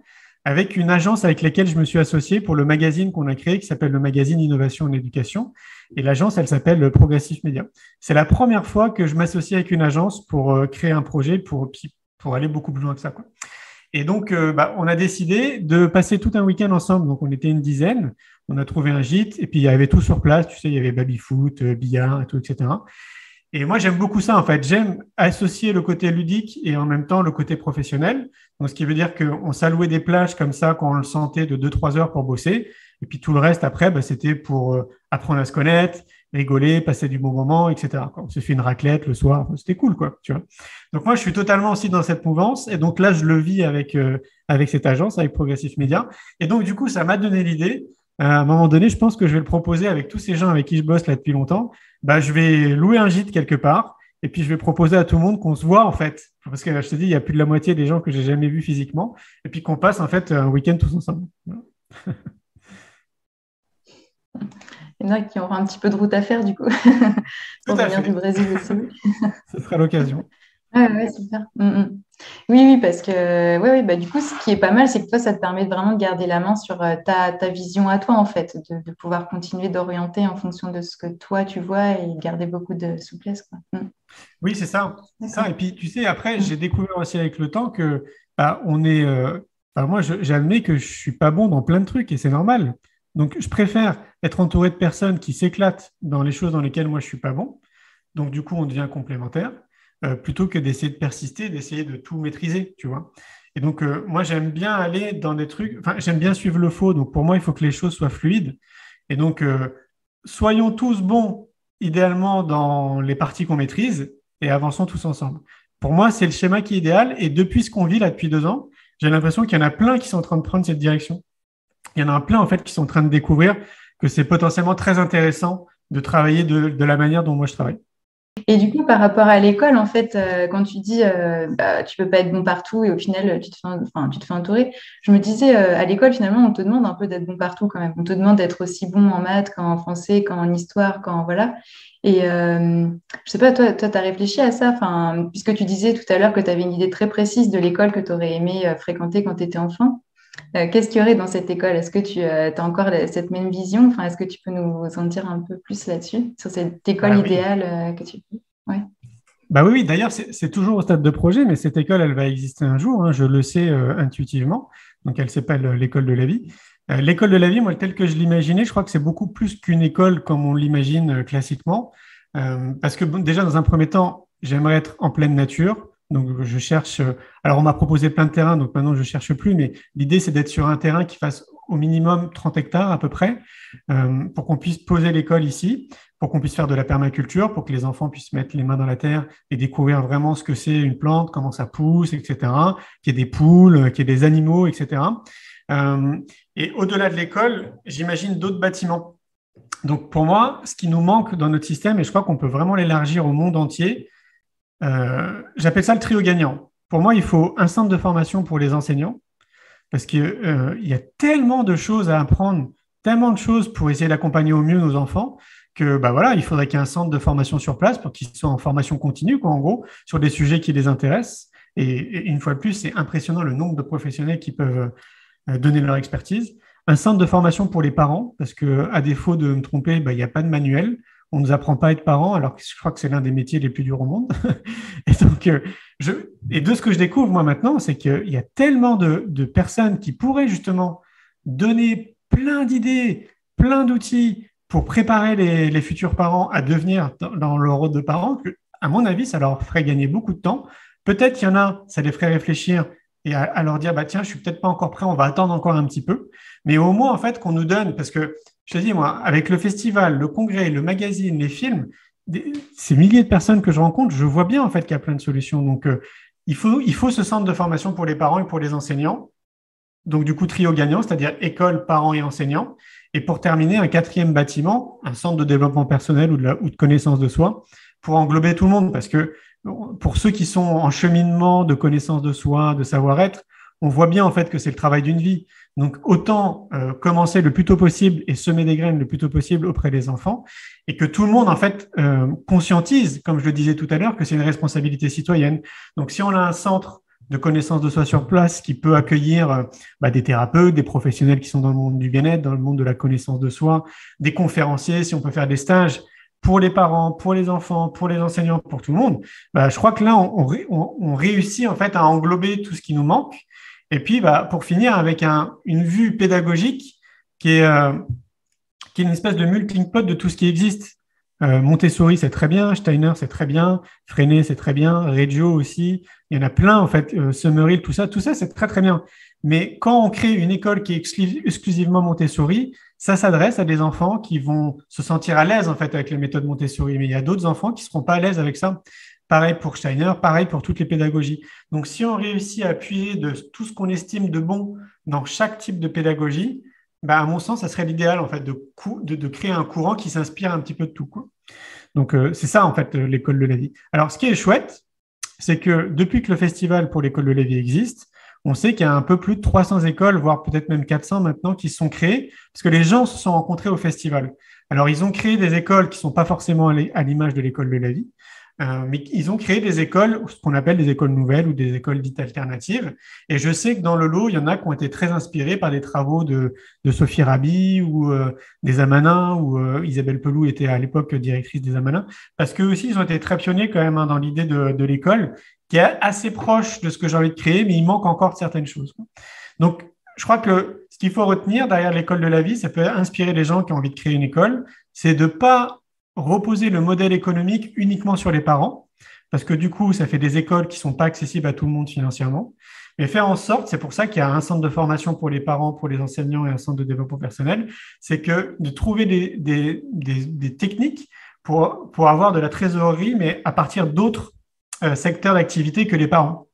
avec une agence avec laquelle je me suis associé pour le magazine qu'on a créé qui s'appelle le magazine Innovation en Éducation. Et l'agence, elle s'appelle Progressif Media. C'est la première fois que je m'associe avec une agence pour créer un projet pour aller beaucoup plus loin que ça, quoi. Et donc, on a décidé de passer tout un week-end ensemble. Donc, on était une dizaine. On a trouvé un gîte et puis il y avait tout sur place. Tu sais, il y avait baby-foot, billard et tout, etc. Et moi, j'aime beaucoup ça, en fait. J'aime associer le côté ludique et en même temps le côté professionnel. Donc, ce qui veut dire qu'on s'allouait des plages comme ça quand on le sentait de 2-3 heures pour bosser. Et puis tout le reste après, c'était pour apprendre à se connaître, rigoler, passer du bon moment, etc. On se fait une raclette le soir. C'était cool, quoi, tu vois. Donc, moi, je suis totalement aussi dans cette mouvance. Et donc là, je le vis avec cette agence, avec Progressive Media. Et donc, du coup, ça m'a donné l'idée. À un moment donné, je pense que je vais le proposer avec tous ces gens avec qui je bosse là depuis longtemps. Je vais louer un gîte quelque part et puis je vais proposer à tout le monde qu'on se voit en fait. Parce que je te dis, il y a plus de la moitié des gens que j'ai jamais vus physiquement et puis qu'on passe en fait un week-end tous ensemble. Il y en a qui auront un petit peu de route à faire du coup pour venir du Brésil aussi. Ce sera l'occasion. Ouais, super. Oui, parce que du coup, ce qui est pas mal, c'est que toi, ça te permet vraiment de garder la main sur ta vision à toi, en fait, de pouvoir continuer d'orienter en fonction de ce que toi, tu vois et garder beaucoup de souplesse, quoi. Oui, c'est ça. Et puis, tu sais, après, j'ai découvert aussi avec le temps que on est. Moi, j'admets que je suis pas bon dans plein de trucs et c'est normal. Donc, je préfère être entouré de personnes qui s'éclatent dans les choses dans lesquelles moi, je suis pas bon. Donc, du coup, on devient complémentaires. Plutôt que d'essayer de persister, d'essayer de tout maîtriser, tu vois. Et donc, moi, j'aime bien aller dans des trucs, j'aime bien suivre le flow. Donc, pour moi, il faut que les choses soient fluides. Et donc, soyons tous bons, idéalement, dans les parties qu'on maîtrise et avançons tous ensemble. Pour moi, c'est le schéma qui est idéal. Et depuis ce qu'on vit là depuis 2 ans, j'ai l'impression qu'il y en a plein qui sont en train de prendre cette direction. Il y en a plein, en fait, qui sont en train de découvrir que c'est potentiellement très intéressant de travailler de la manière dont moi je travaille. Et du coup, par rapport à l'école, en fait, quand tu dis tu peux pas être bon partout et au final, tu te fais entourer, je me disais, à l'école, finalement, on te demande un peu d'être bon partout quand même. On te demande d'être aussi bon en maths qu'en français, qu'en histoire, voilà. Et je sais pas, toi, tu as réfléchi à ça, puisque tu disais tout à l'heure que tu avais une idée très précise de l'école que tu aurais aimé fréquenter quand tu étais enfant. Qu'est-ce qu'il y aurait dans cette école? Est-ce que tu as encore cette même vision? Est-ce que tu peux nous en dire un peu plus là-dessus, sur cette école idéale que tu veux? Ouais. Oui. D'ailleurs, c'est toujours au stade de projet, mais cette école, elle va exister un jour, hein, je le sais intuitivement. Donc, elle s'appelle l'école de la vie. L'école de la vie, moi, telle que je l'imaginais, je crois que c'est beaucoup plus qu'une école comme on l'imagine classiquement. Parce que déjà, dans un premier temps, j'aimerais être en pleine nature. Donc, je cherche. Alors, on m'a proposé plein de terrains, donc maintenant, je ne cherche plus. Mais l'idée, c'est d'être sur un terrain qui fasse au minimum 30 hectares à peu près, pour qu'on puisse poser l'école ici, pour qu'on puisse faire de la permaculture, pour que les enfants puissent mettre les mains dans la terre et découvrir vraiment ce que c'est une plante, comment ça pousse, etc. Qu'il y ait des poules, qu'il y ait des animaux, etc. Et au-delà de l'école, j'imagine d'autres bâtiments. Donc, pour moi, ce qui nous manque dans notre système, et je crois qu'on peut vraiment l'élargir au monde entier, j'appelle ça le trio gagnant. Pour moi, il faut un centre de formation pour les enseignants parce qu'il y a tellement de choses à apprendre, tellement de choses pour essayer d'accompagner au mieux nos enfants que il faudrait qu'il y ait un centre de formation sur place pour qu'ils soient en formation continue, en gros, sur des sujets qui les intéressent. Et une fois de plus, c'est impressionnant le nombre de professionnels qui peuvent donner leur expertise. Un centre de formation pour les parents, parce qu'à défaut de me tromper, il n'y a pas de manuel. On ne nous apprend pas à être parents, alors que je crois que c'est l'un des métiers les plus durs au monde. Et donc, et de ce que je découvre moi maintenant, c'est qu'il y a tellement de personnes qui pourraient justement donner plein d'idées, plein d'outils pour préparer les futurs parents à devenir dans leur rôle de parents, que, à mon avis, ça leur ferait gagner beaucoup de temps. Peut-être qu'il y en a, ça les ferait réfléchir et à leur dire, tiens, je suis peut-être pas encore prêt, on va attendre encore un petit peu. Mais au moins, en fait, qu'on nous donne, parce que je te dis, moi, avec le festival, le congrès, le magazine, les films, ces milliers de personnes que je rencontre, je vois bien en fait qu'il y a plein de solutions. Donc, il faut ce centre de formation pour les parents et pour les enseignants. Donc, du coup, trio gagnant, c'est-à-dire école, parents et enseignants. Et pour terminer, un quatrième bâtiment, un centre de développement personnel ou de connaissance de soi, pour englober tout le monde. Parce que pour ceux qui sont en cheminement de connaissance de soi, de savoir-être, on voit bien en fait que c'est le travail d'une vie. Donc, autant commencer le plus tôt possible et semer des graines le plus tôt possible auprès des enfants et que tout le monde, en fait, conscientise, comme je le disais tout à l'heure, que c'est une responsabilité citoyenne. Donc, si on a un centre de connaissance de soi sur place qui peut accueillir des thérapeutes, des professionnels qui sont dans le monde du bien-être, dans le monde de la connaissance de soi, des conférenciers, si on peut faire des stages pour les parents, pour les enfants, pour les enseignants, pour tout le monde, je crois que là, on réussit en fait à englober tout ce qui nous manque. Et puis, pour finir, avec une vue pédagogique qui est une espèce de melting pot de tout ce qui existe. Montessori, c'est très bien, Steiner, c'est très bien, Freinet, c'est très bien, Reggio aussi. Il y en a plein, en fait, Summerhill, tout ça, c'est très, très bien. Mais quand on crée une école qui est exclusivement Montessori, ça s'adresse à des enfants qui vont se sentir à l'aise, en fait, avec les méthodes Montessori. Mais il y a d'autres enfants qui ne seront pas à l'aise avec ça. Pareil pour Steiner, pareil pour toutes les pédagogies. Donc, si on réussit à appuyer de tout ce qu'on estime de bon dans chaque type de pédagogie, à mon sens, ça serait l'idéal en fait, de créer un courant qui s'inspire un petit peu de tout, quoi. Donc, c'est ça, en fait, l'école de la vie. Alors, ce qui est chouette, c'est que depuis que le festival pour l'école de la vie existe, on sait qu'il y a un peu plus de 300 écoles, voire peut-être même 400 maintenant, qui se sont créées, parce que les gens se sont rencontrés au festival. Alors, ils ont créé des écoles qui ne sont pas forcément à l'image de l'école de la vie, mais ils ont créé des écoles, ce qu'on appelle des écoles nouvelles ou des écoles dites alternatives. Et je sais que dans le lot, il y en a qui ont été très inspirés par des travaux de Sophie Rabi ou des Amanins, où Isabelle Peloux était à l'époque directrice des Amanins, parce qu'eux aussi, ils ont été très pionniers quand même, hein, dans l'idée de l'école, qui est assez proche de ce que j'ai envie de créer, mais il manque encore certaines choses. Donc, je crois que ce qu'il faut retenir derrière l'école de la vie, ça peut inspirer les gens qui ont envie de créer une école, c'est de ne pas reposer le modèle économique uniquement sur les parents, parce que du coup, ça fait des écoles qui ne sont pas accessibles à tout le monde financièrement, mais faire en sorte, c'est pour ça qu'il y a un centre de formation pour les parents, pour les enseignants et un centre de développement personnel, c'est que de trouver des techniques pour avoir de la trésorerie, mais à partir d'autres secteurs d'activité que les parents.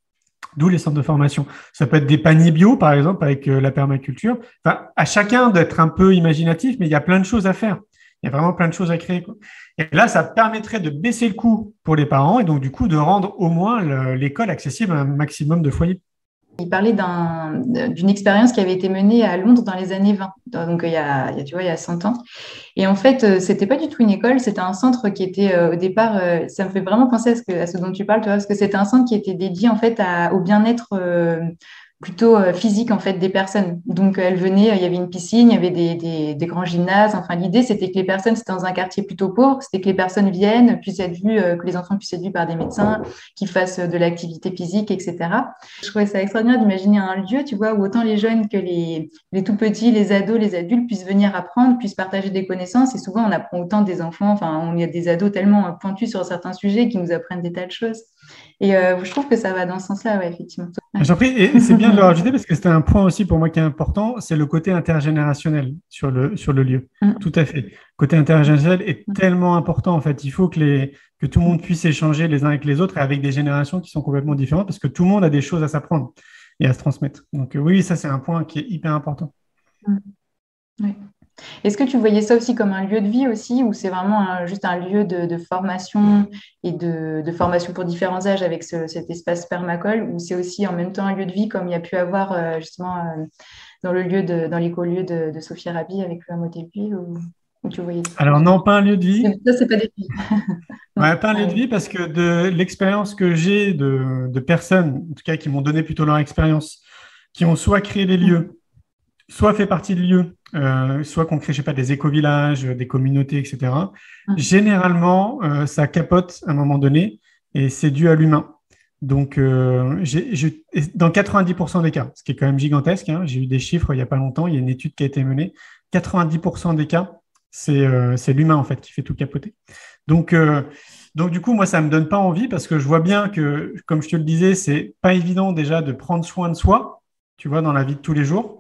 D'où les centres de formation. Ça peut être des paniers bio, par exemple, avec la permaculture. Enfin, à chacun d'être un peu imaginatif, mais il y a plein de choses à faire. Il y a vraiment plein de choses à créer, quoi. Et là, ça permettrait de baisser le coût pour les parents et donc, du coup, de rendre au moins l'école accessible à un maximum de foyers. Il parlait d'une expérience qui avait été menée à Londres dans les années 20, donc tu vois, il y a 100 ans. Et en fait, c'était pas du tout une école, c'était un centre qui était au départ, ça me fait vraiment penser à ce dont tu parles, tu vois, parce que c'était un centre qui était dédié en fait au bien-être plutôt physique en fait des personnes. Donc elles venaient, il y avait une piscine, il y avait des grands gymnases. Enfin, l'idée c'était que les personnes, c'était dans un quartier plutôt pauvre, c'était que les personnes viennent, puissent être vues, que les enfants puissent être vus par des médecins, qu'ils fassent de l'activité physique, etc. Je trouvais ça extraordinaire d'imaginer un lieu, tu vois, où autant les jeunes que les tout petits, les ados, les adultes puissent venir apprendre, puissent partager des connaissances. Et souvent on apprend autant des enfants. Enfin, il y a des ados tellement pointus sur certains sujets qui nous apprennent des tas de choses. Et je trouve que ça va dans ce sens-là, ouais, effectivement. J'en prie, et c'est bien de le rajouter parce que c'était un point aussi pour moi qui est important, c'est le côté intergénérationnel sur le lieu. Tout à fait. Le côté intergénérationnel est tellement important en fait. Il faut que tout le monde puisse échanger les uns avec les autres et avec des générations qui sont complètement différentes parce que tout le monde a des choses à s'apprendre et à se transmettre. Donc oui, ça c'est un point qui est hyper important. Oui. Est-ce que tu voyais ça aussi comme un lieu de vie aussi, ou c'est vraiment juste un lieu de formation et de formation pour différents âges avec cet espace permacole, ou c'est aussi en même temps un lieu de vie comme il y a pu avoir justement dans l'écolieu de Sophie Rabi avec le hameau des Puits, où tu voyais tout. Alors non, pas un lieu de vie. Ça, c'est pas des filles. Ouais, pas un lieu de vie parce que de l'expérience que j'ai de personnes, en tout cas qui m'ont donné plutôt leur expérience, qui ont soit créé des lieux, soit fait partie de lieux, soit qu'on crée, je sais pas, des éco-villages, des communautés, etc. Généralement, ça capote à un moment donné et c'est dû à l'humain. Donc, dans 90% des cas, ce qui est quand même gigantesque, hein, j'ai eu des chiffres il n'y a pas longtemps, il y a une étude qui a été menée, 90% des cas, c'est l'humain en fait qui fait tout capoter. Donc, du coup, moi, ça ne me donne pas envie parce que je vois bien que, comme je te le disais, c'est pas évident déjà de prendre soin de soi, tu vois, dans la vie de tous les jours.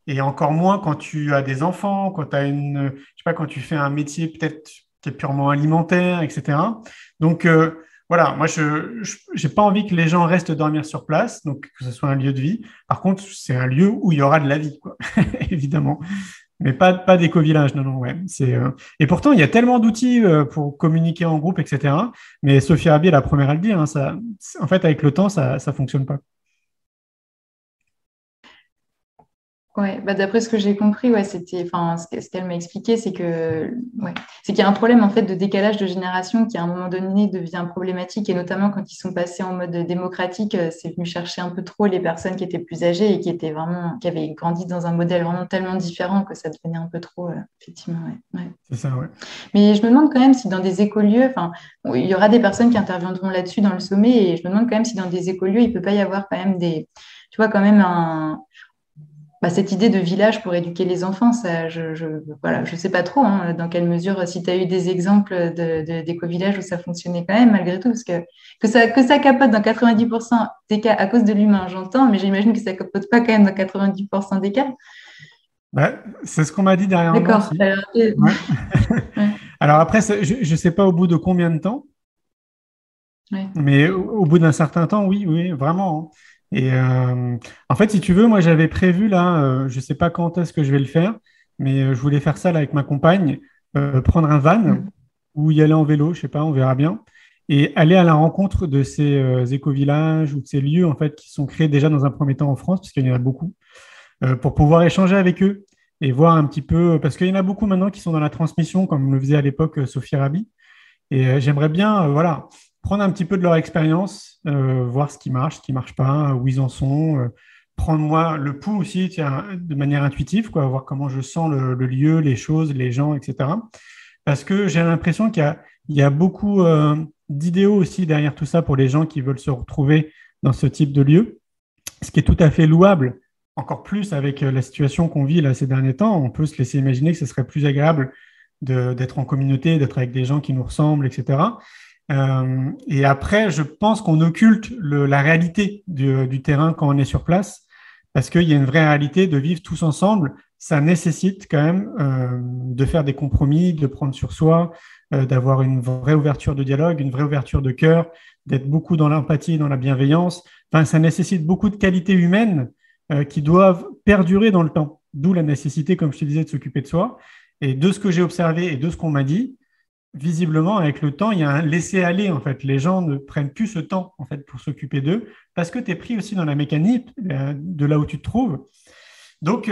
Et encore moins quand tu as des enfants, quand tu as je sais pas, quand tu fais un métier peut-être qui est purement alimentaire, etc. Donc voilà, moi je n'ai pas envie que les gens restent dormir sur place, donc que ce soit un lieu de vie. Par contre, c'est un lieu où il y aura de la vie, quoi, évidemment. Mais pas d'éco-village, non, ouais. Et pourtant, il y a tellement d'outils pour communiquer en groupe, etc. Mais Sophie Rabi est la première à le dire, hein, en fait, avec le temps, ça ne fonctionne pas. Ouais, d'après ce que j'ai compris, ouais, ce qu'elle m'a expliqué, c'est qu'il y a un problème en fait de décalage de génération qui à un moment donné devient problématique et notamment quand ils sont passés en mode démocratique, c'est venu chercher un peu trop les personnes qui étaient plus âgées et qui avaient grandi dans un modèle vraiment tellement différent que ça devenait un peu trop, effectivement. Ouais. C'est ça, ouais. Mais je me demande quand même si dans des écolieux, il y aura des personnes qui interviendront là-dessus dans le sommet et je me demande quand même si dans des écolieux, il ne peut pas y avoir quand même tu vois, quand même cette idée de village pour éduquer les enfants, ça, voilà, je sais pas trop dans quelle mesure, si tu as eu des exemples d'éco-villages où ça fonctionnait quand même, malgré tout, parce que ça capote dans 90% des cas à cause de l'humain, j'entends, mais j'imagine que ça capote pas quand même dans 90% des cas. Bah, c'est ce qu'on m'a dit derrière moi D'accord. aussi. Ouais. Ouais. Alors après, je ne sais pas au bout de combien de temps, Ouais. mais au bout d'un certain temps, oui, oui, vraiment, hein. Et en fait, si tu veux, moi j'avais prévu là, je ne sais pas quand est-ce que je vais le faire, mais je voulais faire ça là avec ma compagne, prendre un van Mm. ou y aller en vélo, je ne sais pas, on verra bien, et aller à la rencontre de ces éco-villages ou de ces lieux en fait qui sont créés déjà dans un premier temps en France, parce qu'il y en a beaucoup, pour pouvoir échanger avec eux et voir un petit peu, parce qu'il y en a beaucoup maintenant qui sont dans la transmission, comme le faisait à l'époque Sophie Rabi. Et j'aimerais bien, voilà, prendre un petit peu de leur expérience, voir ce qui marche pas, où ils en sont, prendre moi le pouls aussi, tiens, de manière intuitive, quoi, voir comment je sens le lieu, les choses, les gens, etc. Parce que j'ai l'impression il y a beaucoup d'idéaux aussi derrière tout ça pour les gens qui veulent se retrouver dans ce type de lieu, ce qui est tout à fait louable. Encore plus avec la situation qu'on vit là ces derniers temps, on peut se laisser imaginer que ce serait plus agréable d'être en communauté, d'être avec des gens qui nous ressemblent, etc. Et après, je pense qu'on occulte la réalité du terrain quand on est sur place, parce qu'il y a une vraie réalité de vivre tous ensemble. Ça nécessite quand même de faire des compromis, de prendre sur soi, d'avoir une vraie ouverture de dialogue, une vraie ouverture de cœur, d'être beaucoup dans l'empathie, dans la bienveillance. Enfin, ça nécessite beaucoup de qualités humaines qui doivent perdurer dans le temps. D'où la nécessité, comme je te disais, de s'occuper de soi. Et de ce que j'ai observé et de ce qu'on m'a dit, visiblement, avec le temps, il y a un laisser-aller, en fait. Les gens ne prennent plus ce temps, en fait, pour s'occuper d'eux, parce que tu es pris aussi dans la mécanique de là où tu te trouves. Donc,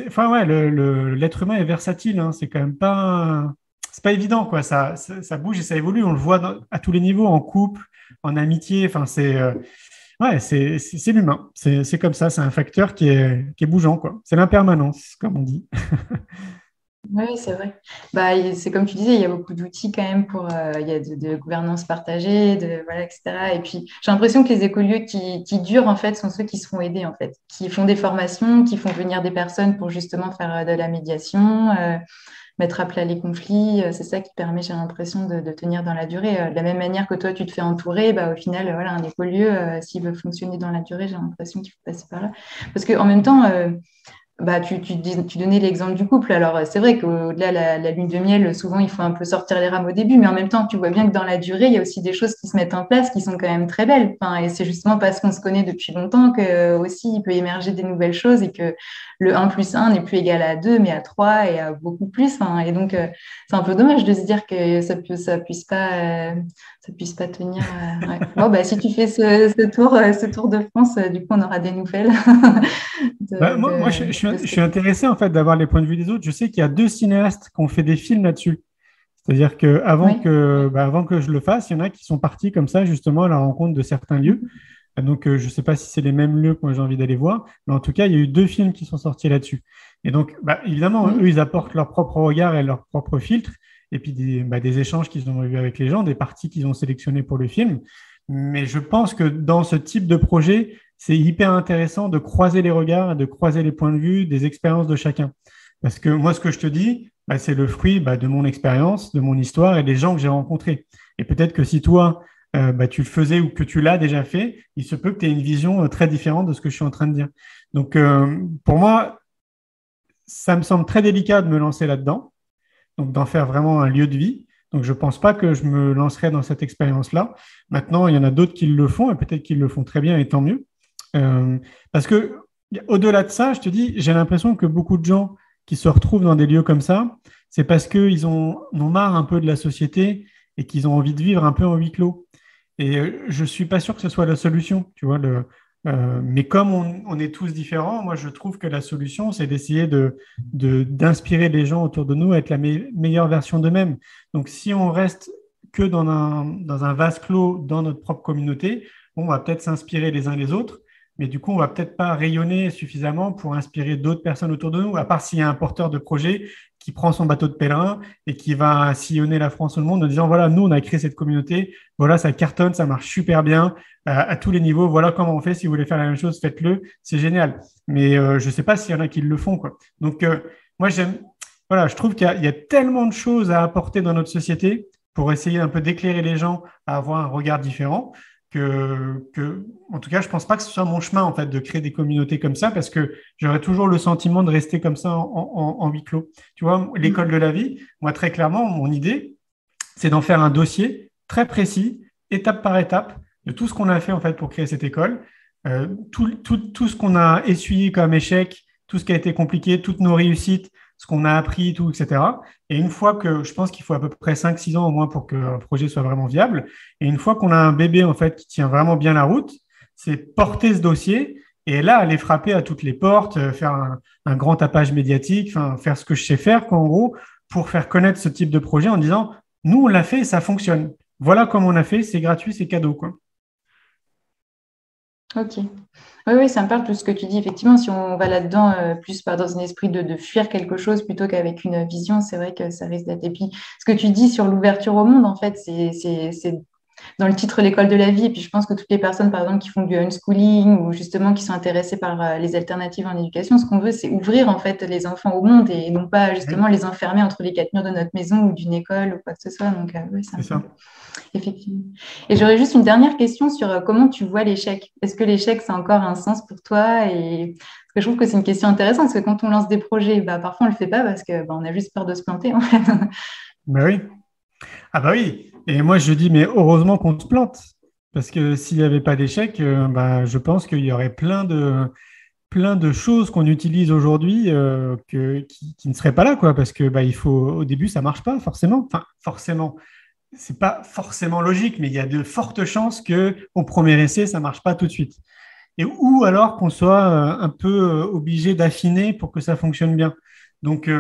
enfin, ouais, l'être humain est versatile, hein. C'est quand même pas... C'est pas évident, quoi. Ça bouge et ça évolue. On le voit à tous les niveaux, en couple, en amitié. Enfin, ouais, c'est l'humain. C'est comme ça. C'est un facteur qui est bougeant, quoi. C'est l'impermanence, comme on dit. Oui, c'est vrai. C'est comme tu disais, il y a beaucoup d'outils quand même il y a de gouvernance partagée, voilà, etc. Et puis, j'ai l'impression que les écolieux qui durent, en fait, sont ceux qui se font aider, en fait, qui font des formations, qui font venir des personnes pour justement faire de la médiation, mettre à plat les conflits. C'est ça qui permet, j'ai l'impression, de tenir dans la durée. De la même manière que toi, tu te fais entourer, au final, voilà, un écolieu, s'il veut fonctionner dans la durée, j'ai l'impression qu'il faut passer par là. Parce qu'en même temps, tu donnais l'exemple du couple. Alors, c'est vrai qu'au-delà de la lune de miel, souvent, il faut un peu sortir les rames au début, mais en même temps, tu vois bien que dans la durée, il y a aussi des choses qui se mettent en place qui sont quand même très belles. Enfin, et c'est justement parce qu'on se connaît depuis longtemps que aussi il peut émerger des nouvelles choses et que le 1 plus 1 n'est plus égal à 2, mais à 3 et à beaucoup plus. Hein. Et donc, c'est un peu dommage de se dire que ça puisse pas tenir. Ouais. Bon, si tu fais ce tour de France, du coup, on aura des nouvelles. Moi, je suis intéressé en fait d'avoir les points de vue des autres. Je sais qu'il y a deux cinéastes qui ont fait des films là-dessus. C'est-à-dire Oui. avant que je le fasse, il y en a qui sont partis comme ça justement à la rencontre de certains lieux. Donc, je ne sais pas si c'est les mêmes lieux que moi j'ai envie d'aller voir, mais en tout cas, il y a eu deux films qui sont sortis là-dessus. Et donc, évidemment, eux, ils apportent leur propre regard et leur propre filtre, et puis des échanges qu'ils ont eu avec les gens, des parties qu'ils ont sélectionnées pour le film. Mais je pense que dans ce type de projet, c'est hyper intéressant de croiser les regards, de croiser les points de vue, des expériences de chacun. Parce que moi, ce que je te dis, c'est le fruit de mon expérience, de mon histoire et des gens que j'ai rencontrés. Et peut-être que si toi, tu le faisais ou que tu l'as déjà fait, il se peut que tu aies une vision très différente de ce que je suis en train de dire. Donc, pour moi, ça me semble très délicat de me lancer là-dedans, donc d'en faire vraiment un lieu de vie. Donc, je ne pense pas que je me lancerai dans cette expérience-là. Maintenant, il y en a d'autres qui le font et peut-être qu'ils le font très bien et tant mieux. Parce que au-delà de ça, je te dis, j'ai l'impression que beaucoup de gens qui se retrouvent dans des lieux comme ça, c'est parce qu'ils en ont marre un peu de la société et qu'ils ont envie de vivre un peu en huis clos. Et je ne suis pas sûr que ce soit la solution, tu vois. Mais comme on est tous différents, moi, je trouve que la solution, c'est d'essayer d'inspirer les gens autour de nous à être la meilleure version d'eux-mêmes. Donc, si on reste que dans un vase clos, dans notre propre communauté, on va peut-être s'inspirer les uns les autres, mais du coup, on va peut-être pas rayonner suffisamment pour inspirer d'autres personnes autour de nous, à part s'il y a un porteur de projet qui prend son bateau de pèlerin et qui va sillonner la France ou le monde en disant, voilà, nous, on a créé cette communauté, voilà, ça cartonne, ça marche super bien à tous les niveaux, voilà comment on fait, si vous voulez faire la même chose, faites-le, c'est génial. Mais je ne sais pas s'il y en a qui le font, quoi. Donc, moi, voilà, je trouve qu'il y a tellement de choses à apporter dans notre société pour essayer un peu d'éclairer les gens à avoir un regard différent en tout cas, je ne pense pas que ce soit mon chemin, en fait, de créer des communautés comme ça, parce que j'aurais toujours le sentiment de rester comme ça en huis clos. Tu vois, l'école de la vie, moi, très clairement, mon idée, c'est d'en faire un dossier très précis, étape par étape, de tout ce qu'on a fait, en fait, pour créer cette école, tout ce qu'on a essuyé comme échec, tout ce qui a été compliqué, toutes nos réussites, ce qu'on a appris, tout, etc. Et une fois que, je pense qu'il faut à peu près 5-6 ans au moins pour qu'un projet soit vraiment viable, et une fois qu'on a un bébé en fait qui tient vraiment bien la route, c'est porter ce dossier et là, aller frapper à toutes les portes, faire un grand tapage médiatique, faire ce que je sais faire, quoi, en gros, pour faire connaître ce type de projet en disant, nous, on l'a fait et ça fonctionne. Voilà comment on a fait, c'est gratuit, c'est cadeau, quoi. Ok. Oui, oui, ça me parle tout ce que tu dis. Effectivement, si on va là-dedans, plus dans un esprit de fuir quelque chose plutôt qu'avec une vision, c'est vrai que ça risque d'être. Et puis, ce que tu dis sur l'ouverture au monde, en fait, c'est dans le titre L'école de la vie. Et puis, je pense que toutes les personnes, par exemple, qui font du unschooling ou justement qui sont intéressées par les alternatives en éducation, ce qu'on veut, c'est ouvrir, en fait, les enfants au monde et non pas justement les enfermer entre les quatre murs de notre maison ou d'une école ou quoi que ce soit. Donc, oui, ça me C'est ça. parle. Effectivement. Et j'aurais juste une dernière question sur comment tu vois l'échec. Est-ce que l'échec, ça a encore un sens pour toi? Et parce que je trouve que c'est une question intéressante, parce que quand on lance des projets, parfois on ne le fait pas parce qu'on a juste peur de se planter, en fait. Ben oui. Ah bah oui. Et moi, je dis, mais heureusement qu'on se plante. Parce que s'il n'y avait pas d'échec, je pense qu'il y aurait plein de choses qu'on utilise aujourd'hui qui ne seraient pas là, quoi. Parce que au début, ça ne marche pas forcément. Enfin, forcément. C'est pas forcément logique, mais il y a de fortes chances qu'au premier essai, ça ne marche pas tout de suite. Ou alors qu'on soit un peu obligé d'affiner pour que ça fonctionne bien. Donc,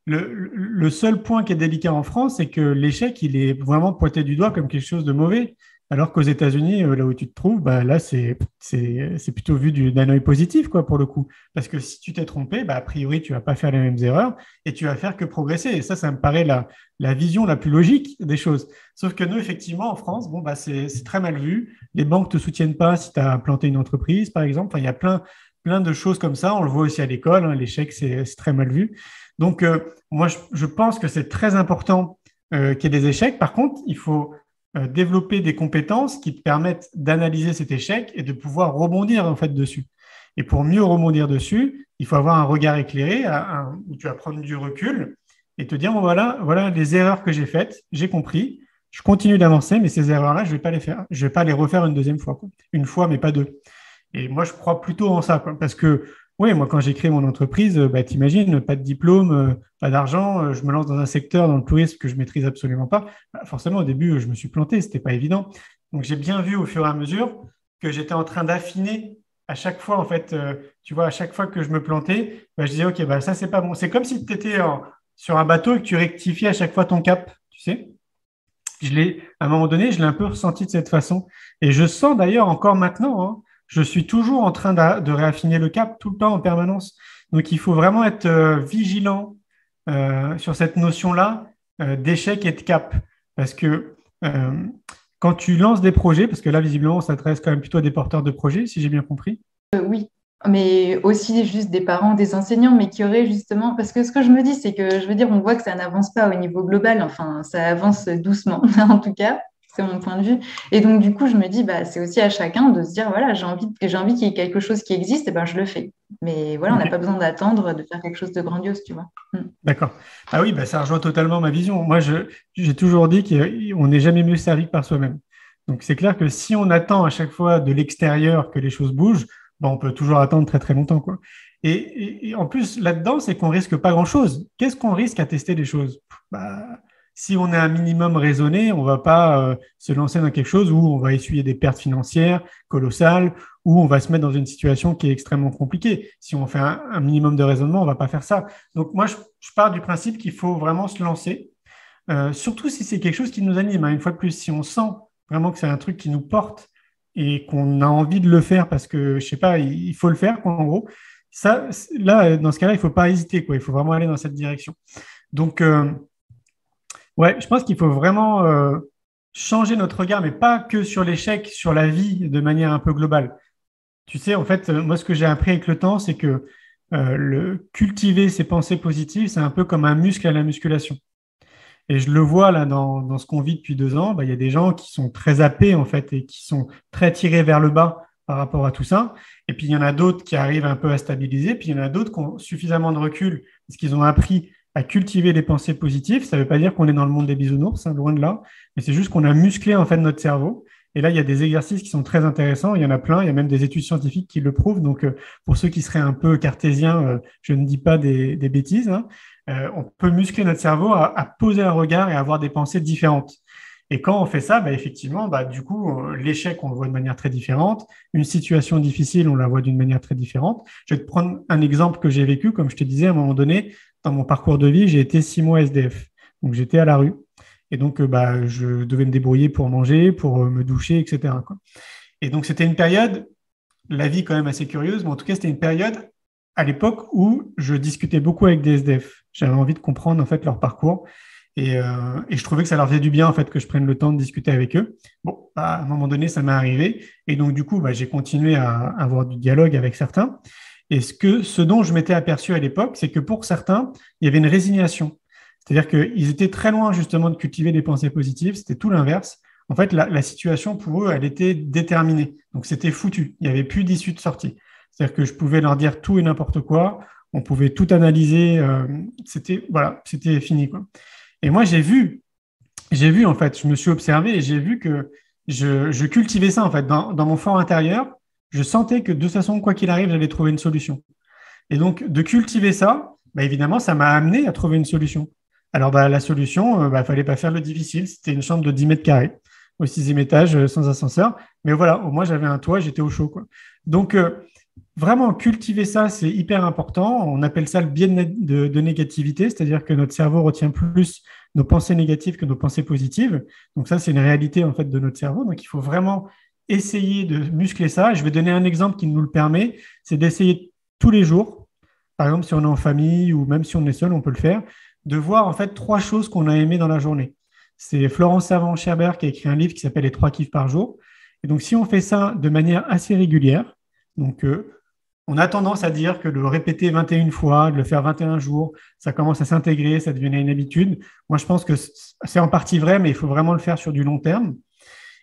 le seul point qui est délicat en France, c'est que l'échec, il est vraiment pointé du doigt comme quelque chose de mauvais. Alors qu'aux États-Unis, là où tu te trouves, là, c'est plutôt vu d'un œil positif, quoi, pour le coup. Parce que si tu t'es trompé, a priori, tu ne vas pas faire les mêmes erreurs et tu vas faire que progresser. Et ça me paraît la vision la plus logique des choses. Sauf que nous, effectivement, en France, c'est très mal vu. Les banques ne te soutiennent pas si tu as planté une entreprise, par exemple. Enfin, il y a plein de choses comme ça. On le voit aussi à l'école, hein. L'échec, c'est très mal vu. Donc, moi, je pense que c'est très important qu'il y ait des échecs. Par contre, il faut développer des compétences qui te permettent d'analyser cet échec et de pouvoir rebondir en fait dessus. Et pour mieux rebondir dessus, il faut avoir un regard éclairé où tu vas prendre du recul et te dire, bon, voilà les erreurs que j'ai faites, j'ai compris, je continue d'avancer, mais ces erreurs-là, je ne vais pas les faire. Je ne vais pas les refaire une deuxième fois, quoi. Une fois, mais pas deux. Et moi, je crois plutôt en ça, quoi, parce que oui, moi, quand j'ai créé mon entreprise, t'imagines, pas de diplôme, pas d'argent, je me lance dans un secteur, dans le tourisme que je maîtrise absolument pas. Forcément, au début, je me suis planté, c'était pas évident. Donc, j'ai bien vu au fur et à mesure que j'étais en train d'affiner à chaque fois, en fait, tu vois, à chaque fois que je me plantais, je disais, OK, ça, c'est pas bon. C'est comme si tu étais sur un bateau et que tu rectifiais à chaque fois ton cap, tu sais. À un moment donné, je l'ai un peu ressenti de cette façon. Et je sens d'ailleurs encore maintenant, hein, je suis toujours en train de réaffiner le cap tout le temps en permanence. Donc, il faut vraiment être vigilant sur cette notion-là d'échec et de cap. Parce que quand tu lances des projets, parce que là, visiblement, on s'adresse quand même plutôt à des porteurs de projets, si j'ai bien compris. Oui, mais aussi juste des parents, des enseignants, mais qui auraient justement, parce que ce que je me dis, c'est que, je veux dire, on voit que ça n'avance pas au niveau global, enfin, ça avance doucement, en tout cas, c'est mon point de vue. Et donc, du coup, je me dis, c'est aussi à chacun de se dire, voilà, j'ai envie qu'il y ait quelque chose qui existe, et je le fais. Mais voilà, on n'a pas besoin d'attendre de faire quelque chose de grandiose, tu vois. D'accord. Ah oui, ça rejoint totalement ma vision. Moi, j'ai toujours dit qu'on n'est jamais mieux servi que par soi-même. Donc, c'est clair que si on attend à chaque fois de l'extérieur que les choses bougent, on peut toujours attendre très, très longtemps, quoi. Et en plus, là-dedans, c'est qu'on risque pas grand-chose. Qu'est-ce qu'on risque à tester des choses? Si on est un minimum raisonné, on ne va pas se lancer dans quelque chose où on va essuyer des pertes financières colossales, où on va se mettre dans une situation qui est extrêmement compliquée. Si on fait un minimum de raisonnement, on ne va pas faire ça. Donc, moi, je pars du principe qu'il faut vraiment se lancer, surtout si c'est quelque chose qui nous anime. Hein. Une fois de plus, si on sent vraiment que c'est un truc qui nous porte et qu'on a envie de le faire parce que, je ne sais pas, il faut le faire, quoi, en gros. Ça, là, dans ce cas-là, il ne faut pas hésiter, quoi. Il faut vraiment aller dans cette direction. Donc, ouais, je pense qu'il faut vraiment changer notre regard, mais pas que sur l'échec, sur la vie de manière un peu globale. Tu sais, en fait, moi, ce que j'ai appris avec le temps, c'est que le cultiver ses pensées positives, c'est un peu comme un muscle à la musculation. Et je le vois là dans ce qu'on vit depuis 2 ans, bah, il y a des gens qui sont très happés en fait et qui sont très tirés vers le bas par rapport à tout ça. Et puis il y en a d'autres qui arrivent un peu à stabiliser, puis il y en a d'autres qui ont suffisamment de recul parce qu'ils ont appris à cultiver les pensées positives. Ça ne veut pas dire qu'on est dans le monde des bisounours, hein, loin de là, mais c'est juste qu'on a musclé en fait notre cerveau. Et là, il y a des exercices qui sont très intéressants. Il y en a plein. Il y a même des études scientifiques qui le prouvent. Donc, pour ceux qui seraient un peu cartésiens, je ne dis pas des bêtises, hein. On peut muscler notre cerveau à poser un regard et à avoir des pensées différentes. Et quand on fait ça, bah, effectivement, bah, du coup, l'échec, on le voit de manière très différente. Une situation difficile, on la voit d'une manière très différente. Je vais te prendre un exemple que j'ai vécu. Comme je te disais, à un moment donné, dans mon parcours de vie, j'ai été 6 mois SDF. Donc, j'étais à la rue. Et donc, bah, je devais me débrouiller pour manger, pour me doucher, etc., quoi. Et donc, c'était une période, la vie quand même assez curieuse, mais en tout cas, c'était une période à l'époque où je discutais beaucoup avec des SDF. J'avais envie de comprendre en fait leur parcours et je trouvais que ça leur faisait du bien en fait que je prenne le temps de discuter avec eux. Bon, bah, à un moment donné, ça m'est arrivé et donc du coup, bah, j'ai continué à avoir du dialogue avec certains. Et ce dont je m'étais aperçu à l'époque, c'est que pour certains, il y avait une résignation. C'est-à-dire qu'ils étaient très loin justement de cultiver des pensées positives. C'était tout l'inverse. En fait, la situation pour eux, elle était déterminée. Donc c'était foutu. Il n'y avait plus d'issue de sortie. C'est-à-dire que je pouvais leur dire tout et n'importe quoi. On pouvait tout analyser. C'était voilà, c'était fini, quoi. Et moi, j'ai vu en fait, je me suis observé et j'ai vu que je cultivais ça en fait dans mon fort intérieur. Je sentais que de toute façon, quoi qu'il arrive, j'allais trouver une solution. Et donc, de cultiver ça, bah, évidemment, ça m'a amené à trouver une solution. Alors, bah, la solution, bah, fallait pas faire le difficile. C'était une chambre de 10 mètres carrés au 6e étage sans ascenseur. Mais voilà, au moins, j'avais un toit, j'étais au chaud, quoi. Donc, vraiment, cultiver ça, c'est hyper important. On appelle ça le biais de négativité, c'est-à-dire que notre cerveau retient plus nos pensées négatives que nos pensées positives. Donc ça, c'est une réalité en fait de notre cerveau. Donc il faut vraiment essayer de muscler ça. Je vais donner un exemple qui nous le permet, c'est d'essayer tous les jours, par exemple si on est en famille ou même si on est seul, on peut le faire, de voir en fait 3 choses qu'on a aimées dans la journée. C'est Florence Savant-Scherber qui a écrit un livre qui s'appelle Les 3 kiffs par jour. Et donc si on fait ça de manière assez régulière, donc on a tendance à dire que le répéter 21 fois, de le faire 21 jours, ça commence à s'intégrer, ça devient une habitude. Moi, je pense que c'est en partie vrai, mais il faut vraiment le faire sur du long terme.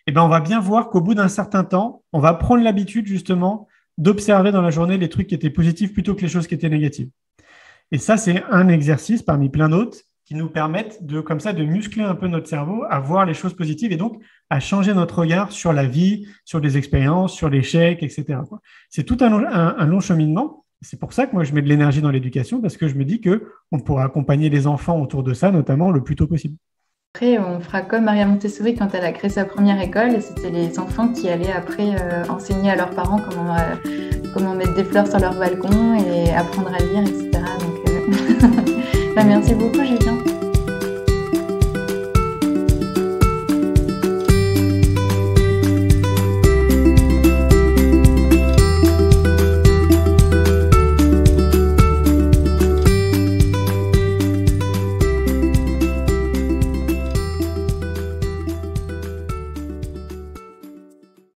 Et ben, on va bien voir qu'au bout d'un certain temps, on va prendre l'habitude justement d'observer dans la journée les trucs qui étaient positifs plutôt que les choses qui étaient négatives. Et ça, c'est un exercice parmi plein d'autres qui nous permettent de, comme ça, de muscler un peu notre cerveau à voir les choses positives et donc à changer notre regard sur la vie, sur les expériences, sur l'échec, etc., quoi. C'est tout un long cheminement. C'est pour ça que moi, je mets de l'énergie dans l'éducation parce que je me dis qu'on pourra accompagner les enfants autour de ça, notamment le plus tôt possible. Après, on fera comme Maria Montessori quand elle a créé sa première école et c'était les enfants qui allaient après enseigner à leurs parents comment mettre des fleurs sur leur balcon et apprendre à lire, etc. Donc, merci beaucoup, Julien.